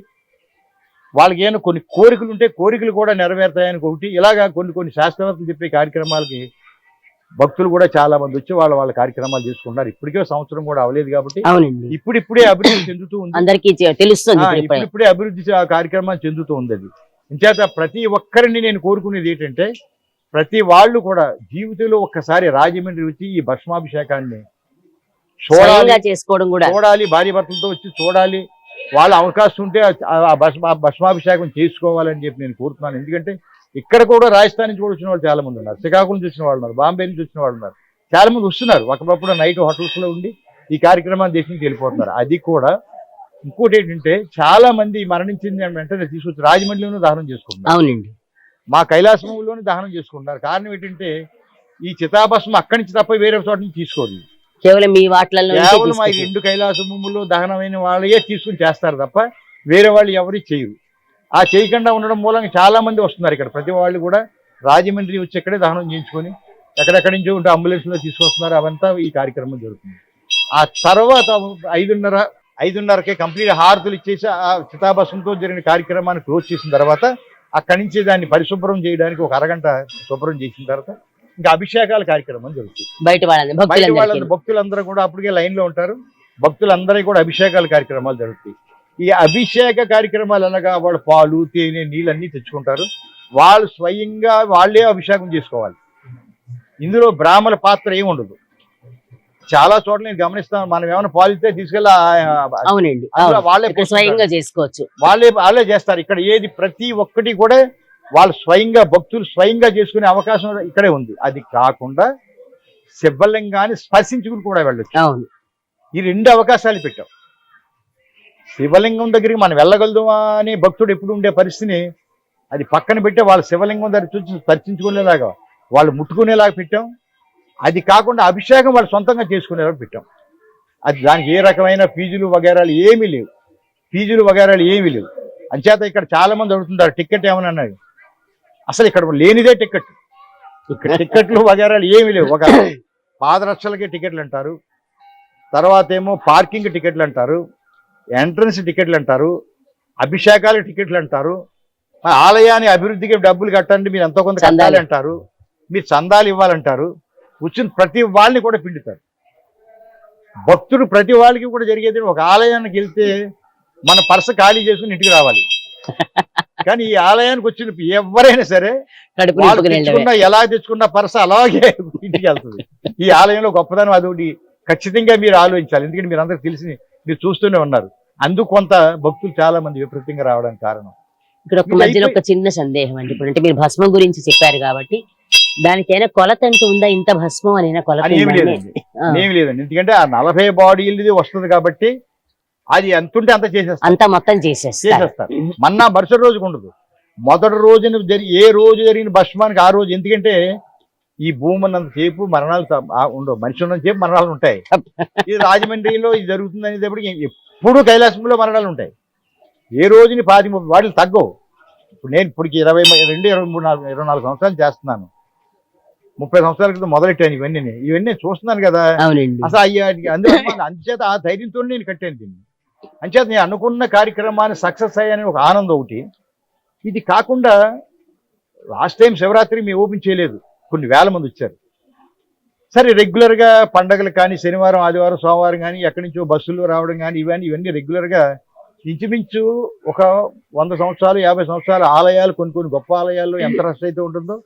వాళ్ళకి ఏమైనా కొన్ని కోరికలు ఉంటే కోరికలు కూడా నెరవేరుతాయని ఒకటి. ఇలాగా కొన్ని శాస్త్రవేత్తలు చెప్పే కార్యక్రమాలకి భక్తులు కూడా చాలా మంది వచ్చి వాళ్ళ కార్యక్రమాలు చేసుకుంటారు. ఇప్పటికే సంవత్సరం కూడా అవ్వలేదు కాబట్టి అవునండి, ఇప్పుడిప్పుడే అభివృద్ధి చెందుతూ ఉంది. అందరికీ తెలుస్తుంది. ఇప్పుడిప్పుడే అభివృద్ధి కార్యక్రమాలు చెందుతూ ఉంది. అది ఇంచేత ప్రతి ఒక్కరిని నేను కోరుకునేది ఏంటంటే ప్రతి వాళ్ళు కూడా జీవితంలో ఒక్కసారి రాజమండ్రి వచ్చి ఈ భస్మాభిషేకాన్ని చేసుకోవడం కూడా చూడాలి. భార్య భర్తలతో వచ్చి చూడాలి. వాళ్ళ అవకాశం ఉంటే ఆ భస్మాభిషేకం చేసుకోవాలని చెప్పి నేను కోరుతున్నాను. ఎందుకంటే ఇక్కడ కూడా రాజస్థాన్ నుంచి కూడా వచ్చిన వాళ్ళు చాలా మంది ఉన్నారు, శ్రీకాకుళం నుంచి వచ్చిన వాళ్ళు ఉన్నారు, బాంబే నుంచి వచ్చిన వాళ్ళు ఉన్నారు, చాలా మంది వస్తున్నారు. ఒకప్పుడు నైట్ హోటల్స్ లో ఉండి ఈ కార్యక్రమాన్ని దేశం వెళ్ళిపోతున్నారు. అది కూడా ఇంకోటి ఏంటంటే చాలా మంది మరణించింది వెంటనే తీసుకొచ్చి రాజమండ్రిలోనూ దహనం చేసుకుంటున్నారు. అవునండి, మా కైలాసంలోనే దహనం చేసుకుంటున్నారు. కారణం ఏంటంటే ఈ చితాభస్మం అక్కడి నుంచి తప్ప వేరే చోట నుంచి తీసుకోదు. కేవలం మీ వాటిలలో కేవలం ఆ 2 కైలాసములో దహనమైన వాళ్ళే తీసుకుని చేస్తారు తప్ప వేరే వాళ్ళు ఎవరు చేయరు. ఆ చేయకుండా ఉండడం మూలంగా చాలా మంది వస్తున్నారు ఇక్కడ. ప్రతి వాళ్ళు కూడా రాజమండ్రి వచ్చి ఇక్కడే దహనం చేయించుకొని ఎక్కడెక్కడి నుంచి ఉంటే అంబులెన్స్లో తీసుకొస్తున్నారు. అవంతా ఈ కార్యక్రమం జరుగుతుంది. ఆ తర్వాత 5:30కే కంప్లీట్ హారతులు ఇచ్చేసి ఆ చితాభస్మంతో జరిగిన కార్యక్రమాన్ని క్లోజ్ చేసిన తర్వాత అక్కడి నుంచి దాన్ని పరిశుభ్రం చేయడానికి ఒక అరగంట శుభ్రం చేసిన తర్వాత ఇంకా అభిషేకాల కార్యక్రమం జరుగుతుంది. బయట వాళ్ళందరూ భక్తులందరూ కూడా అప్పటికే లైన్ లో ఉంటారు. భక్తులందరికీ కూడా అభిషేకాల కార్యక్రమాలు జరుగుతాయి. ఈ అభిషేక కార్యక్రమాలు అనగా వాళ్ళు పాలు, తేనె, నీళ్ళన్నీ తెచ్చుకుంటారు. వాళ్ళు స్వయంగా వాళ్ళే అభిషేకం చేసుకోవాలి. ఇందులో బ్రాహ్మణ పాత్ర ఏమి ఉండదు. చాలా చోట్ల నేను గమనిస్తాను, మనం ఏమైనా పాలు ఇస్తే తీసుకెళ్ళి వాళ్ళే స్వయంగా చేసుకోవచ్చు. వాళ్ళే చేస్తారు. ఇక్కడ ఏది ప్రతి ఒక్కటి కూడా వాళ్ళు స్వయంగా భక్తులు స్వయంగా చేసుకునే అవకాశం ఇక్కడే ఉంది. అది కాకుండా శివలింగాన్ని స్పర్శించుకుని కూడా వెళ్ళొచ్చు. ఈ 2 అవకాశాలు పెట్టాం. శివలింగం దగ్గరికి మనం వెళ్ళగలదుమా అని భక్తుడు ఎప్పుడు ఉండే పరిస్థితిని అది పక్కన పెట్టే వాళ్ళ శివలింగం దగ్గర చూసి స్పర్శించుకునేలాగా వాళ్ళు ముట్టుకునేలాగా పెట్టాం. అది కాకుండా అభిషేకం వాళ్ళు సొంతంగా చేసుకునేలాగా పెట్టాం. అది దానికి ఏ రకమైన ఫీజులు వగేరాలు ఏమీ లేవు. అంచేత ఇక్కడ చాలా మంది అడుగుతుంటారు టికెట్ ఏమన్నా. అసలు ఇక్కడ లేనిదే టికెట్. ఇక్కడ టికెట్లు వగేరాలు ఏమీ లేవు. ఒక పాదరక్షలకే టికెట్లు అంటారు, తర్వాత ఏమో పార్కింగ్ టికెట్లు అంటారు, ఎంట్రన్స్ టికెట్లు అంటారు, అభిషేకాల టికెట్లు అంటారు, ఆలయాన్ని అభివృద్ధికి డబ్బులు కట్టండి, మీరు ఎంతో కొంత కట్టాలి అంటారు, మీరు చందాలు ఇవ్వాలంటారు. వచ్చిన ప్రతి వాళ్ళని కూడా పిండుతారు. భక్తుడు ప్రతి వాళ్ళకి కూడా జరిగేది ఒక ఆలయానికి వెళ్తే మన పర్స ఖాళీ చేసుకుని ఇంటికి రావాలి. కానీ ఈ ఆలయానికి వచ్చిన ఎవరైనా సరే ఎలా తెచ్చుకున్న పర్స అలాగే ఇంటికి వెళ్తుంది. ఈ ఆలయంలో గొప్పదనం అదొకటి ఖచ్చితంగా మీరు ఆలోచించాలి. ఎందుకంటే మీరు అందరికి తెలిసి మీరు చూస్తూనే ఉన్నారు. అందుకు కొంత భక్తులు చాలా మంది విపరీతంగా రావడానికి కారణం. ఇక్కడ ఒక మధ్యలో ఒక చిన్న సందేహం అండి. ఇప్పుడు అంటే మీరు భస్మం గురించి చెప్పారు కాబట్టి దానికైనా కొలత అంటూ ఉందా? ఇంత భస్మం అయినా కొలత ఏమి లేదండి. ఎందుకంటే ఆ 40 బాడీలది వస్తుంది కాబట్టి అది ఎంత ఉంటే అంత చేసేస్తారు. అంతా మొత్తం చేసేస్తారు. మన్నా మరుసటి రోజుకు ఉండదు. మొదటి రోజున ఏ రోజు జరిగిన భస్మానికి ఆ రోజు. ఎందుకంటే ఈ భూమి ఉన్నంతసేపు మరణాలు ఉండవు, మనిషి ఉన్నంతసేపు మరణాలు ఉంటాయి. ఇది రాజమండ్రిలో ఇది జరుగుతుంది అనేటప్పటికి ఎప్పుడు కైలాసంలో మరణాలు ఉంటాయి. ఏ రోజుని 10-30 వాటిని తగ్గవు. ఇప్పుడు నేను ఇప్పటికి 22, 23, 24 సంవత్సరాలు చేస్తున్నాను. 30 సంవత్సరాల క్రితం మొదలెట్టాను ఇవన్నీ చూస్తున్నాను కదా. అవునండి. అసలు అందులో అంచేత ఆ ధైర్యంతో నేను కట్టాను దీన్ని. అంచేత నేను అనుకున్న కార్యక్రమాన్ని సక్సెస్ అయ్యాని ఒక ఆనందం ఒకటి. ఇది కాకుండా లాస్ట్ టైం శివరాత్రి మేము ఓపెన్ చేయలేదు, కొన్ని వేల మంది వచ్చారు. సరే రెగ్యులర్గా పండగలు కానీ శనివారం ఆదివారం సోమవారం కానీ ఎక్కడి నుంచో బస్సులు రావడం కానీ ఇవన్నీ రెగ్యులర్గా ఇంచుమించు ఒక 100 సంవత్సరాలు 50 సంవత్సరాల ఆలయాలు కొన్ని గొప్ప ఆలయాల్లో ఎంత రష్ అయితే ఉంటుందో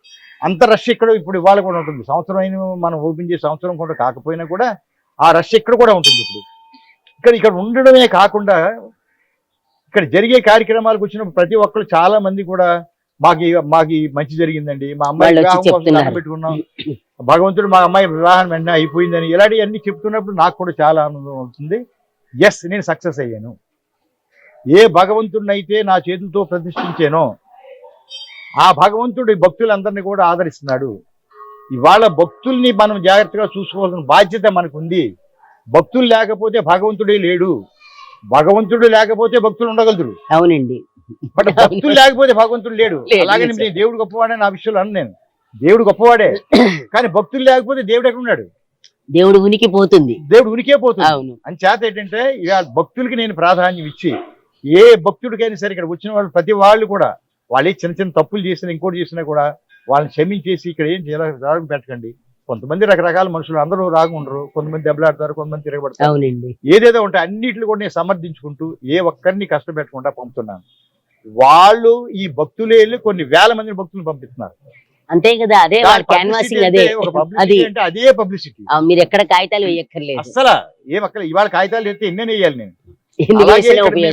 అంత రష్ ఇక్కడ ఇప్పుడు ఇవాళ కూడా ఉంటుంది. సంవత్సరం అయిన మనం ఓపెన్ చేసే సంవత్సరం కూడా కాకపోయినా కూడా ఆ రష్ ఇక్కడ కూడా ఉంటుంది. ఇప్పుడు ఇక్కడ ఉండడమే కాకుండా ఇక్కడ జరిగే కార్యక్రమాలకు వచ్చినప్పుడు ప్రతి ఒక్కరు చాలా మంది కూడా మాకి మంచి జరిగిందండి, మా అమ్మాయి వివాహం కోసం పెట్టుకున్నాం, భగవంతుడు మా అమ్మాయి వివాహం వెంటనే అయిపోయిందని ఇలాంటివన్నీ చెప్తున్నప్పుడు నాకు కూడా చాలా ఆనందం అవుతుంది. ఎస్, నేను సక్సెస్ అయ్యాను. ఏ భగవంతుడినైతే నా చేతులతో ప్రతిష్ఠించానో ఆ భగవంతుడి భక్తులందరినీ కూడా ఆదరిస్తున్నాడు. ఇవాళ భక్తుల్ని మనం జాగ్రత్తగా చూసుకోవాల్సిన బాధ్యత మనకు ఉంది. భక్తులు లేకపోతే భగవంతుడే లేడు, భగవంతుడు లేకపోతే భక్తులు ఉండగలరు. అవునండి. బట్ భక్తులు లేకపోతే భగవంతుడు లేడు. అలాగే నేను దేవుడు గొప్పవాడే నా విషయంలో నేను దేవుడు గొప్పవాడే, కానీ భక్తులు లేకపోతే దేవుడు ఎక్కడ ఉన్నాడు? దేవుడు ఉనికి పోతుంది, దేవుడు ఉనికే పోతుంది. అవును. అని చేత ఏంటంటే ఇవాళ భక్తులకి నేను ప్రాధాన్యం ఇచ్చి ఏ భక్తుడికైనా సరే ఇక్కడ వచ్చిన వాళ్ళు ప్రతి వాళ్ళు కూడా వాళ్ళే చిన్న తప్పులు చేసినా ఇంకోటి చేసినా కూడా వాళ్ళని క్షమించేసి ఇక్కడ ఏం రాగం పెట్టకండి. కొంతమంది రకరకాల మనుషులు, అందరూ రాగం ఉండరు, కొంతమంది దెబ్బలాడతారు, కొంతమంది తిరగబడతారు. అవునండి. ఏదేదో ఉంటాయి అన్నిటిని కూడా నేను సమర్థించుకుంటూ ఏ ఒక్కరిని కష్టపెట్టకుండా పంపుతున్నాను. వాళ్ళు ఈ భక్తులే వెళ్ళి కొన్ని వేల మంది భక్తులు పంపిస్తున్నారు. అంతే కదా, అదే క్యాన్వాసింగ్, అదే పబ్లిసిటీ. మీరు ఎక్కడ కాగితాలు వేయక్కర్లేదు అసలు ఇవాళ కాగితాలు ఎత్తే ఎన్ని వేయాలి నేను.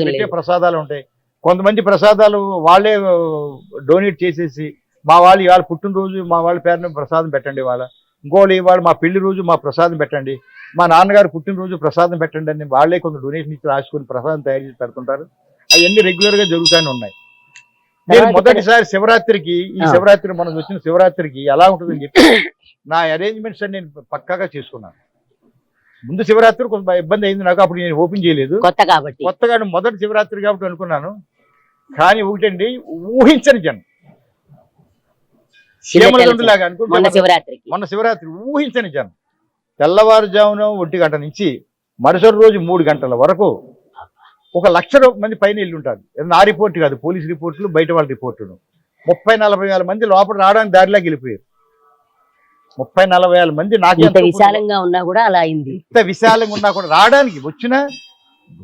పెట్టే ప్రసాదాలు ఉంటాయి, కొంతమంది ప్రసాదాలు వాళ్ళే డొనేట్ చేసేసి మా వాళ్ళు ఇవాళ పుట్టినరోజు మా వాళ్ళ పేరున ప్రసాదం పెట్టండి, ఇవాళ ఇంకోళ్ళు ఇవాళ మా పెళ్లి రోజు మా ప్రసాదం పెట్టండి, మా నాన్నగారు పుట్టినరోజు ప్రసాదం పెట్టండి అని వాళ్ళే కొంత డొనేషన్ ఇచ్చి రాసుకొని ప్రసాదం తయారు చేసి పెడుతుంటారు. అవన్నీ రెగ్యులర్ గా జరుగుతూనే ఉన్నాయి. నేను మొదటిసారి శివరాత్రికి శివరాత్రి మనం వచ్చిన శివరాత్రికి ఎలా ఉంటుందని చెప్పి నా అరేంజ్మెంట్స్ అని నేను పక్కాగా చేసుకున్నాను. ముందు శివరాత్రి కొంచెం ఇబ్బంది అయింది నాకు, అప్పుడు నేను ఓపెన్ చేయలేదు, కొత్తగా మొదటి శివరాత్రి కాబట్టి అనుకున్నాను. కానీ ఒకటండి, ఊహించని జనం లాగా అనుకుంటే మొన్న శివరాత్రి ఊహించని జనం తెల్లవారుజామున 1 గంట నుంచి మరుసటి రోజు 3 గంటల వరకు 1,00,000 మంది పైన వెళ్ళి ఉంటారు. నా రిపోర్ట్ కాదు, పోలీస్ రిపోర్టులు, బయట వాళ్ళ రిపోర్టులు. 30-40 వేల మంది లోపల రావడానికి దారిలోకి వెళ్ళిపోయారు. 30-40 వేల మంది. నాకు ఇంత విశాలంగా ఉన్నా కూడా అలా అయింది. ఇంత విశాలంగా ఉన్నా కూడా రావడానికి వచ్చినా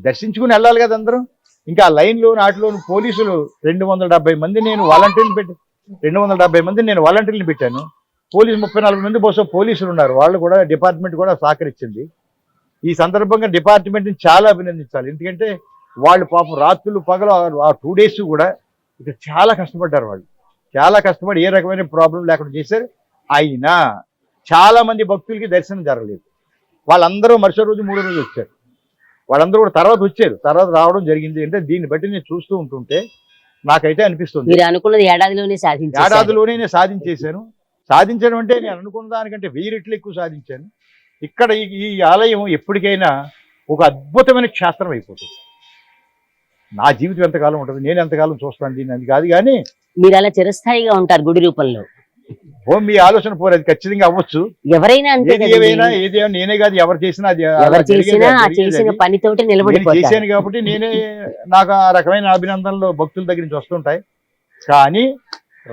దర్శించుకుని వెళ్ళాలి కదా అందరూ. ఇంకా లైన్లో నాటిలోను పోలీసులు 270 మంది నేను వాలంటీర్లు పెట్టి 270 మంది నేను వాలంటీర్లు పెట్టాను. పోలీసు 30-40 మంది బహుశా పోలీసులు ఉన్నారు, వాళ్ళు కూడా డిపార్ట్మెంట్ కూడా సహకరించింది. ఈ సందర్భంగా డిపార్ట్మెంట్ని చాలా అభినందించాలి. ఎందుకంటే వాళ్ళు పాపం రాత్రులు పగలు ఆ 2 days కూడా ఇక్కడ చాలా కష్టపడ్డారు. వాళ్ళు చాలా కష్టపడి ఏ రకమైన ప్రాబ్లం లేకుండా చేశారు. అయినా చాలా మంది భక్తులకి దర్శనం జరగలేదు. వాళ్ళందరూ మరుసటి రోజు 3వ రోజు వచ్చారు. వాళ్ళందరూ కూడా తర్వాత రావడం జరిగింది. అంటే దీన్ని బట్టి నేను చూస్తూ ఉంటుంటే నాకైతే అనిపిస్తుంది మీరు అనుకున్నది ఏడాదిలోనే నేను సాధించేశాను. సాధించడం అంటే నేను అనుకున్న దానికంటే 1000 రెట్లు ఎక్కువ సాధించాను. ఇక్కడ ఈ ఆలయం ఎప్పటికైనా ఒక అద్భుతమైన క్షేత్రం అయిపోతుంది. నా జీవితం ఎంతకాలం ఉంటుంది, నేను ఎంతకాలం చూస్తాను దీన్ని అది కాదు, కానీ మీరు అలా చిరస్థాయిగా ఉంటారు గుడి రూపంలో. మీ ఆలోచన పోరు, అది ఖచ్చితంగా అవ్వచ్చు. ఎవరైనా ఏదైనా నేనే కాదు, ఎవరు చేసినా పనితోటి నిలబడి చేశాను కాబట్టి నేనే, నాకు ఆ రకమైన అభినందనలు భక్తుల దగ్గర నుంచి వస్తుంటాయి. కానీ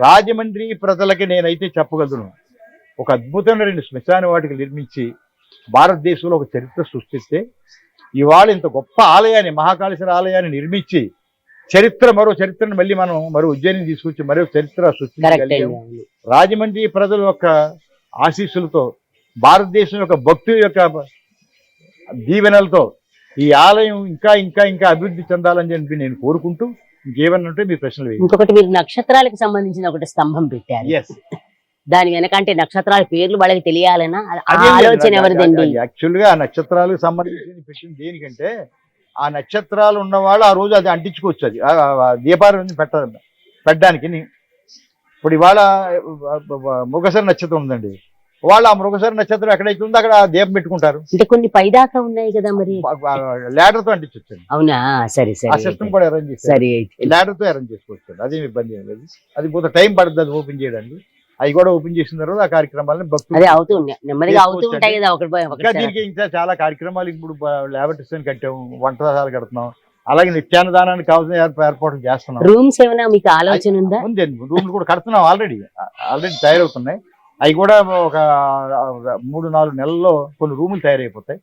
రాజమండ్రి ప్రజలకి నేనైతే చెప్పగలను, ఒక అద్భుతమైన 2 శ్మశాన వాటికలు నిర్మించి భారతదేశంలో ఒక చరిత్ర సృష్టిస్తే, ఇవాళ ఇంత గొప్ప ఆలయాన్ని, మహాకాళేశ్వర ఆలయాన్ని నిర్మించి మరో చరిత్రను మళ్ళీ మనం ఉజ్జయిని తీసుకొచ్చి మరో చరిత్ర సృష్టించగలిగాము. రాజమండ్రి ప్రజల యొక్క ఆశీస్సులతో, భారతదేశం యొక్క భక్తుల యొక్క దీవెనలతో ఈ ఆలయం ఇంకా ఇంకా ఇంకా అభివృద్ధి చెందాలని చెప్పి నేను కోరుకుంటూ, ఇంకేమన్నంటే మీ ప్రశ్నలు వేయండి. ఇంకొకటి, మీరు నక్షత్రాలకు సంబంధించిన ఒకటి స్తంభం పెట్టారు. దాని వెనకంటే నక్షత్రాల పేర్లు వాళ్ళకి తెలియాలన్నా ఆలోచన ఎవరిదండి? యాక్చువల్ గా ఆ నక్షత్రాలకు సంబంధించి పెట్టింది దేనికంటే, ఆ నక్షత్రాలు ఉన్నవాళ్ళు ఆ రోజు అది అంటించుకోవచ్చు, అది దీపారాధన పెట్టడానికి. ఇప్పుడు ఇవాళ మృగశిర నక్షత్రం ఉందండి, వాళ్ళు ఆ మృగశిర నక్షత్రం ఎక్కడైతే ఉందో అక్కడ దీపం పెట్టుకుంటారు. అంటే కొన్ని పైదాకా ఉన్నాయి కదా, మరి ల్యాడర్ తో అంటించవచ్చు. అవునా? సరే సరే, ఆ సిస్టమ్ కూడా అరేంజ్ చేస్తారు, ల్యాడర్ తో అరేంజ్ చేసుకోవచ్చు. అదేమి ఇబ్బంది ఏం లేదు. అది కొంత టైం పడుతుంది అది ఓపెన్ చేయడానికి. అవి కూడా ఓపెన్ చేసిన తర్వాత ఆ కార్యక్రమాలను భక్తులు అదే అవుతూ ఉన్నాయి, నెమ్మదిగా అవుతూ ఉంటాయి కదా ఒకటి ఇంకా ఒకటి. దీనికి ఇంకా చాలా కార్యక్రమాలు ఇప్పుడు ల్యాబొరేటరీస్ అని కట్టాము, వంటశాలలు కడుతున్నాం, అలాగే నిత్యాన్నదానానికి కావాల్సిన ఏర్పాట్లు చేస్తున్నాం. రూమ్స్ ఏమైనా మీకు ఆలోచన ఉందా? ఉందండి, రూమ్లు కూడా కడుతున్నాం, ఆల్రెడీ తయారవుతున్నాయి. అవి కూడా ఒక 3-4 నెలల్లో కొన్ని రూములు తయారైపోతాయి.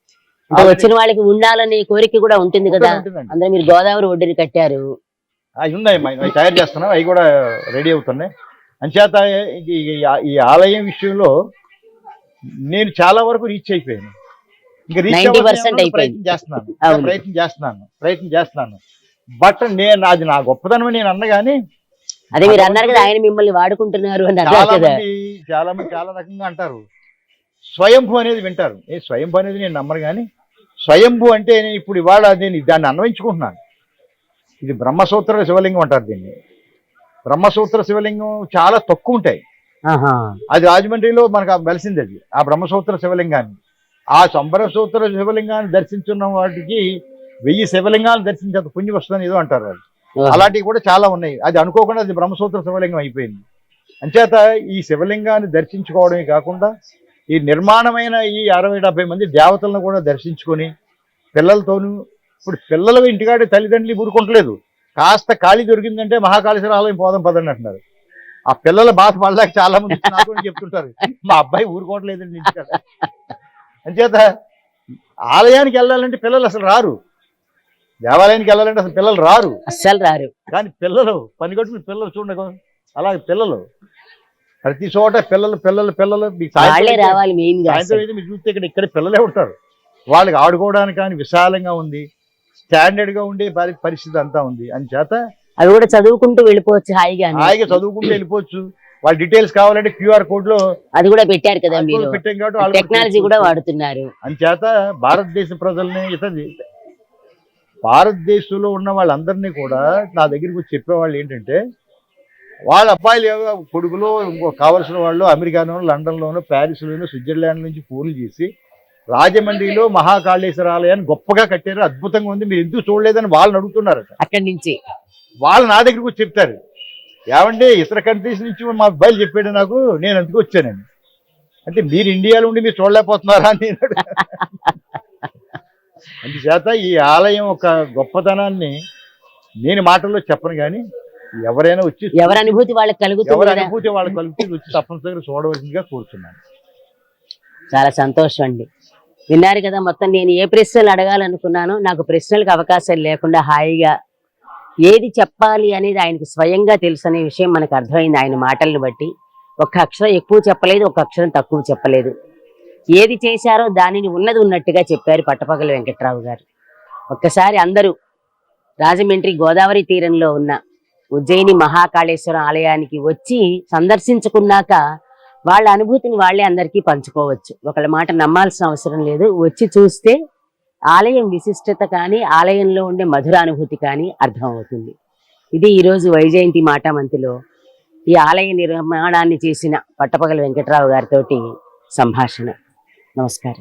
అంటే వచ్చిన వాళ్ళకి ఉండాలనే కోరిక కూడా ఉంటుంది కదా. ఉంటుందండి. అందులో మీరు గోదావరి ఒడ్డుని కట్టారు. అవి ఉన్నాయి, అవి తయారు చేస్తున్నాం, అవి కూడా రెడీ అవుతున్నాయి. అంచేత ఈ ఆలయం విషయంలో నేను చాలా వరకు రీచ్ అయిపోయాను. ఇంకా రీచ్ 90% అయిపోయింది. ప్రయత్నం చేస్తున్నాను. బట్ నేను అది నా గొప్పతనం నేను అన్న కానీ అదే మీరు అన్నారు కదా ఆయన మిమ్మల్ని వాడుకుంటున్నారు అని అన్నారు చాలా కదా. మంది చాలా రకంగా అంటారు. స్వయంభూ అనేది వింటారు. స్వయంభూ అనేది నేను నమ్మను కానీ స్వయంభూ అంటే ఇప్పుడు ఇవాళ నేను దాన్ని అన్వయించుకుంటున్నాను. ఇది బ్రహ్మసూత్ర శివలింగం అంటారు దీన్ని. బ్రహ్మసూత్ర శివలింగం చాలా తక్కువ ఉంటాయి. ఆహా. అది రాజమండ్రిలో మనకు వెలిసింది అది, ఆ బ్రహ్మసూత్ర శివలింగాన్ని. ఆ బ్రహ్మసూత్ర శివలింగాన్ని దర్శించున్న వాటికి 1000 శివలింగాలు దర్శించేంత పుణ్యం వస్తుందని ఏదో అంటారు వాళ్ళు. అలాంటివి కూడా చాలా ఉన్నాయి. అది అనుకోకుండా అది బ్రహ్మసూత్ర శివలింగం అయిపోయింది. అంచేత ఈ శివలింగాన్ని దర్శించుకోవడమే కాకుండా ఈ నిర్మాణమైన ఈ 60-70 మంది దేవతలను కూడా దర్శించుకొని పిల్లలతోనూ, ఇప్పుడు పిల్లలు ఇంటికాడే తల్లిదండ్రులు ఊరుకుంటలేదు, కాస్త ఖాళీ దొరికిందంటే మహాకాళేశ్వర ఆలయం పోదాం పదండి అంటున్నారు. ఆ పిల్లల బాధ పడలేక చాలా మంది నాకు చెప్తుంటారు, మా అబ్బాయి ఊరుకోవట్లేదండి ఇంటికాడ. అంచేత ఆలయానికి వెళ్ళాలంటే పిల్లలు అసలు రారు, దేవాలయానికి వెళ్ళాలంటే అసలు పిల్లలు రారు, అస్సలు రారు. కానీ పిల్లలు పనిగట్టుకుని పిల్లలు చూడగా అలాగే పిల్లలు ప్రతి చోట పిల్లలు పిల్లలు పిల్లలు మీకు వాళ్ళే రావాలి మెయిన్ గా. సాయంత్రం అయితే మీరు చూస్తే ఇక్కడ పిల్లలే ఉంటారు. వాళ్ళకి ఆడుకోవడానికి కానీ విశాలంగా ఉంది, స్టాండర్డ్ గా ఉండే పరిస్థితి అంతా ఉంది. అంచేత అవి కూడా చదువుకుంటూ వెళ్ళిపోవచ్చు హాయిగా. హాయిగా చదువుకుంటూ వెళ్ళిపోవచ్చు. వాళ్ళ డీటెయిల్స్ కావాలంటే QR కోడ్ లో అది కూడా పెట్టారు కదా మీరు, పెట్టాం కాబట్టి వాళ్ళు టెక్నాలజీ కూడా వాడుతున్నారు. అంచేత భారతదేశ ప్రజల్ని భారతదేశంలో ఉన్న వాళ్ళందరినీ కూడా నా దగ్గరికి వచ్చి చెప్పేవాళ్ళు ఏంటంటే, వాళ్ళ అబ్బాయిలు కొడుకులో ఇంకో కావలసిన వాళ్ళు అమెరికాలోనూ, లండన్లోనూ, ప్యారిస్లోనూ, స్విట్జర్లాండ్ నుంచి ఫోన్లు చేసి రాజమండ్రిలో మహాకాళేశ్వర ఆలయాన్ని గొప్పగా కట్టారు, అద్భుతంగా ఉంది, మీరు ఎందుకు చూడలేదని వాళ్ళని అడుగుతున్నారు. అక్కడి నుంచి వాళ్ళు నా దగ్గరికి వచ్చి చెప్తారు, ఏమంటే ఇతర కంట్రీస్ నుంచి మా అబ్బాయిలు చెప్పాడు నాకు, నేను అందుకు వచ్చానండి. అంటే మీరు ఇండియాలో ఉండి మీరు చూడలేకపోతున్నారా అని నేను అందుచేత ఈ ఆలయం ఒక గొప్పతనాన్ని నేను మాటల్లో చెప్పను కానీ ఎవరైనా వచ్చి ఎవరి అనుభూతి వాళ్ళకి కలుగుతుంది, వచ్చి తప్పనిసరిగా చూడవలసిందిగా కోరుతున్నాను. చాలా సంతోషం అండి. విన్నారు కదా, మొత్తం నేను ఏ ప్రశ్నలు అడగాలనుకున్నానో నాకు ప్రశ్నలకు అవకాశం లేకుండా హాయిగా ఏది చెప్పాలి అనేది ఆయనకి స్వయంగా తెలుసు అనే విషయం మనకు అర్థమైంది ఆయన మాటలను బట్టి. ఒక్క అక్షరం ఎక్కువ చెప్పలేదు, ఒక అక్షరం తక్కువ చెప్పలేదు. ఏది చేశారో దానిని ఉన్నది ఉన్నట్టుగా చెప్పారు పట్టపగల వెంకట్రావు గారు. ఒక్కసారి అందరూ రాజమండ్రి గోదావరి తీరంలో ఉన్న ఉజ్జయిని మహాకాళేశ్వర ఆలయానికి వచ్చి సందర్శించుకున్నాక వాళ్ళ అనుభూతిని వాళ్ళే అందరికీ పంచుకోవచ్చు. ఒకళ్ళ మాట నమ్మాల్సిన అవసరం లేదు, వచ్చి చూస్తే ఆలయం విశిష్టత కానీ ఆలయంలో ఉండే మధుర అనుభూతి కానీ అర్థమవుతుంది. ఇది ఈరోజు వైజయంతి మాటామంతిలో ఈ ఆలయ నిర్మాణాన్ని చేసిన పట్టపగల వెంకట్రావు గారితోటి సంభాషణ. నమస్కారం.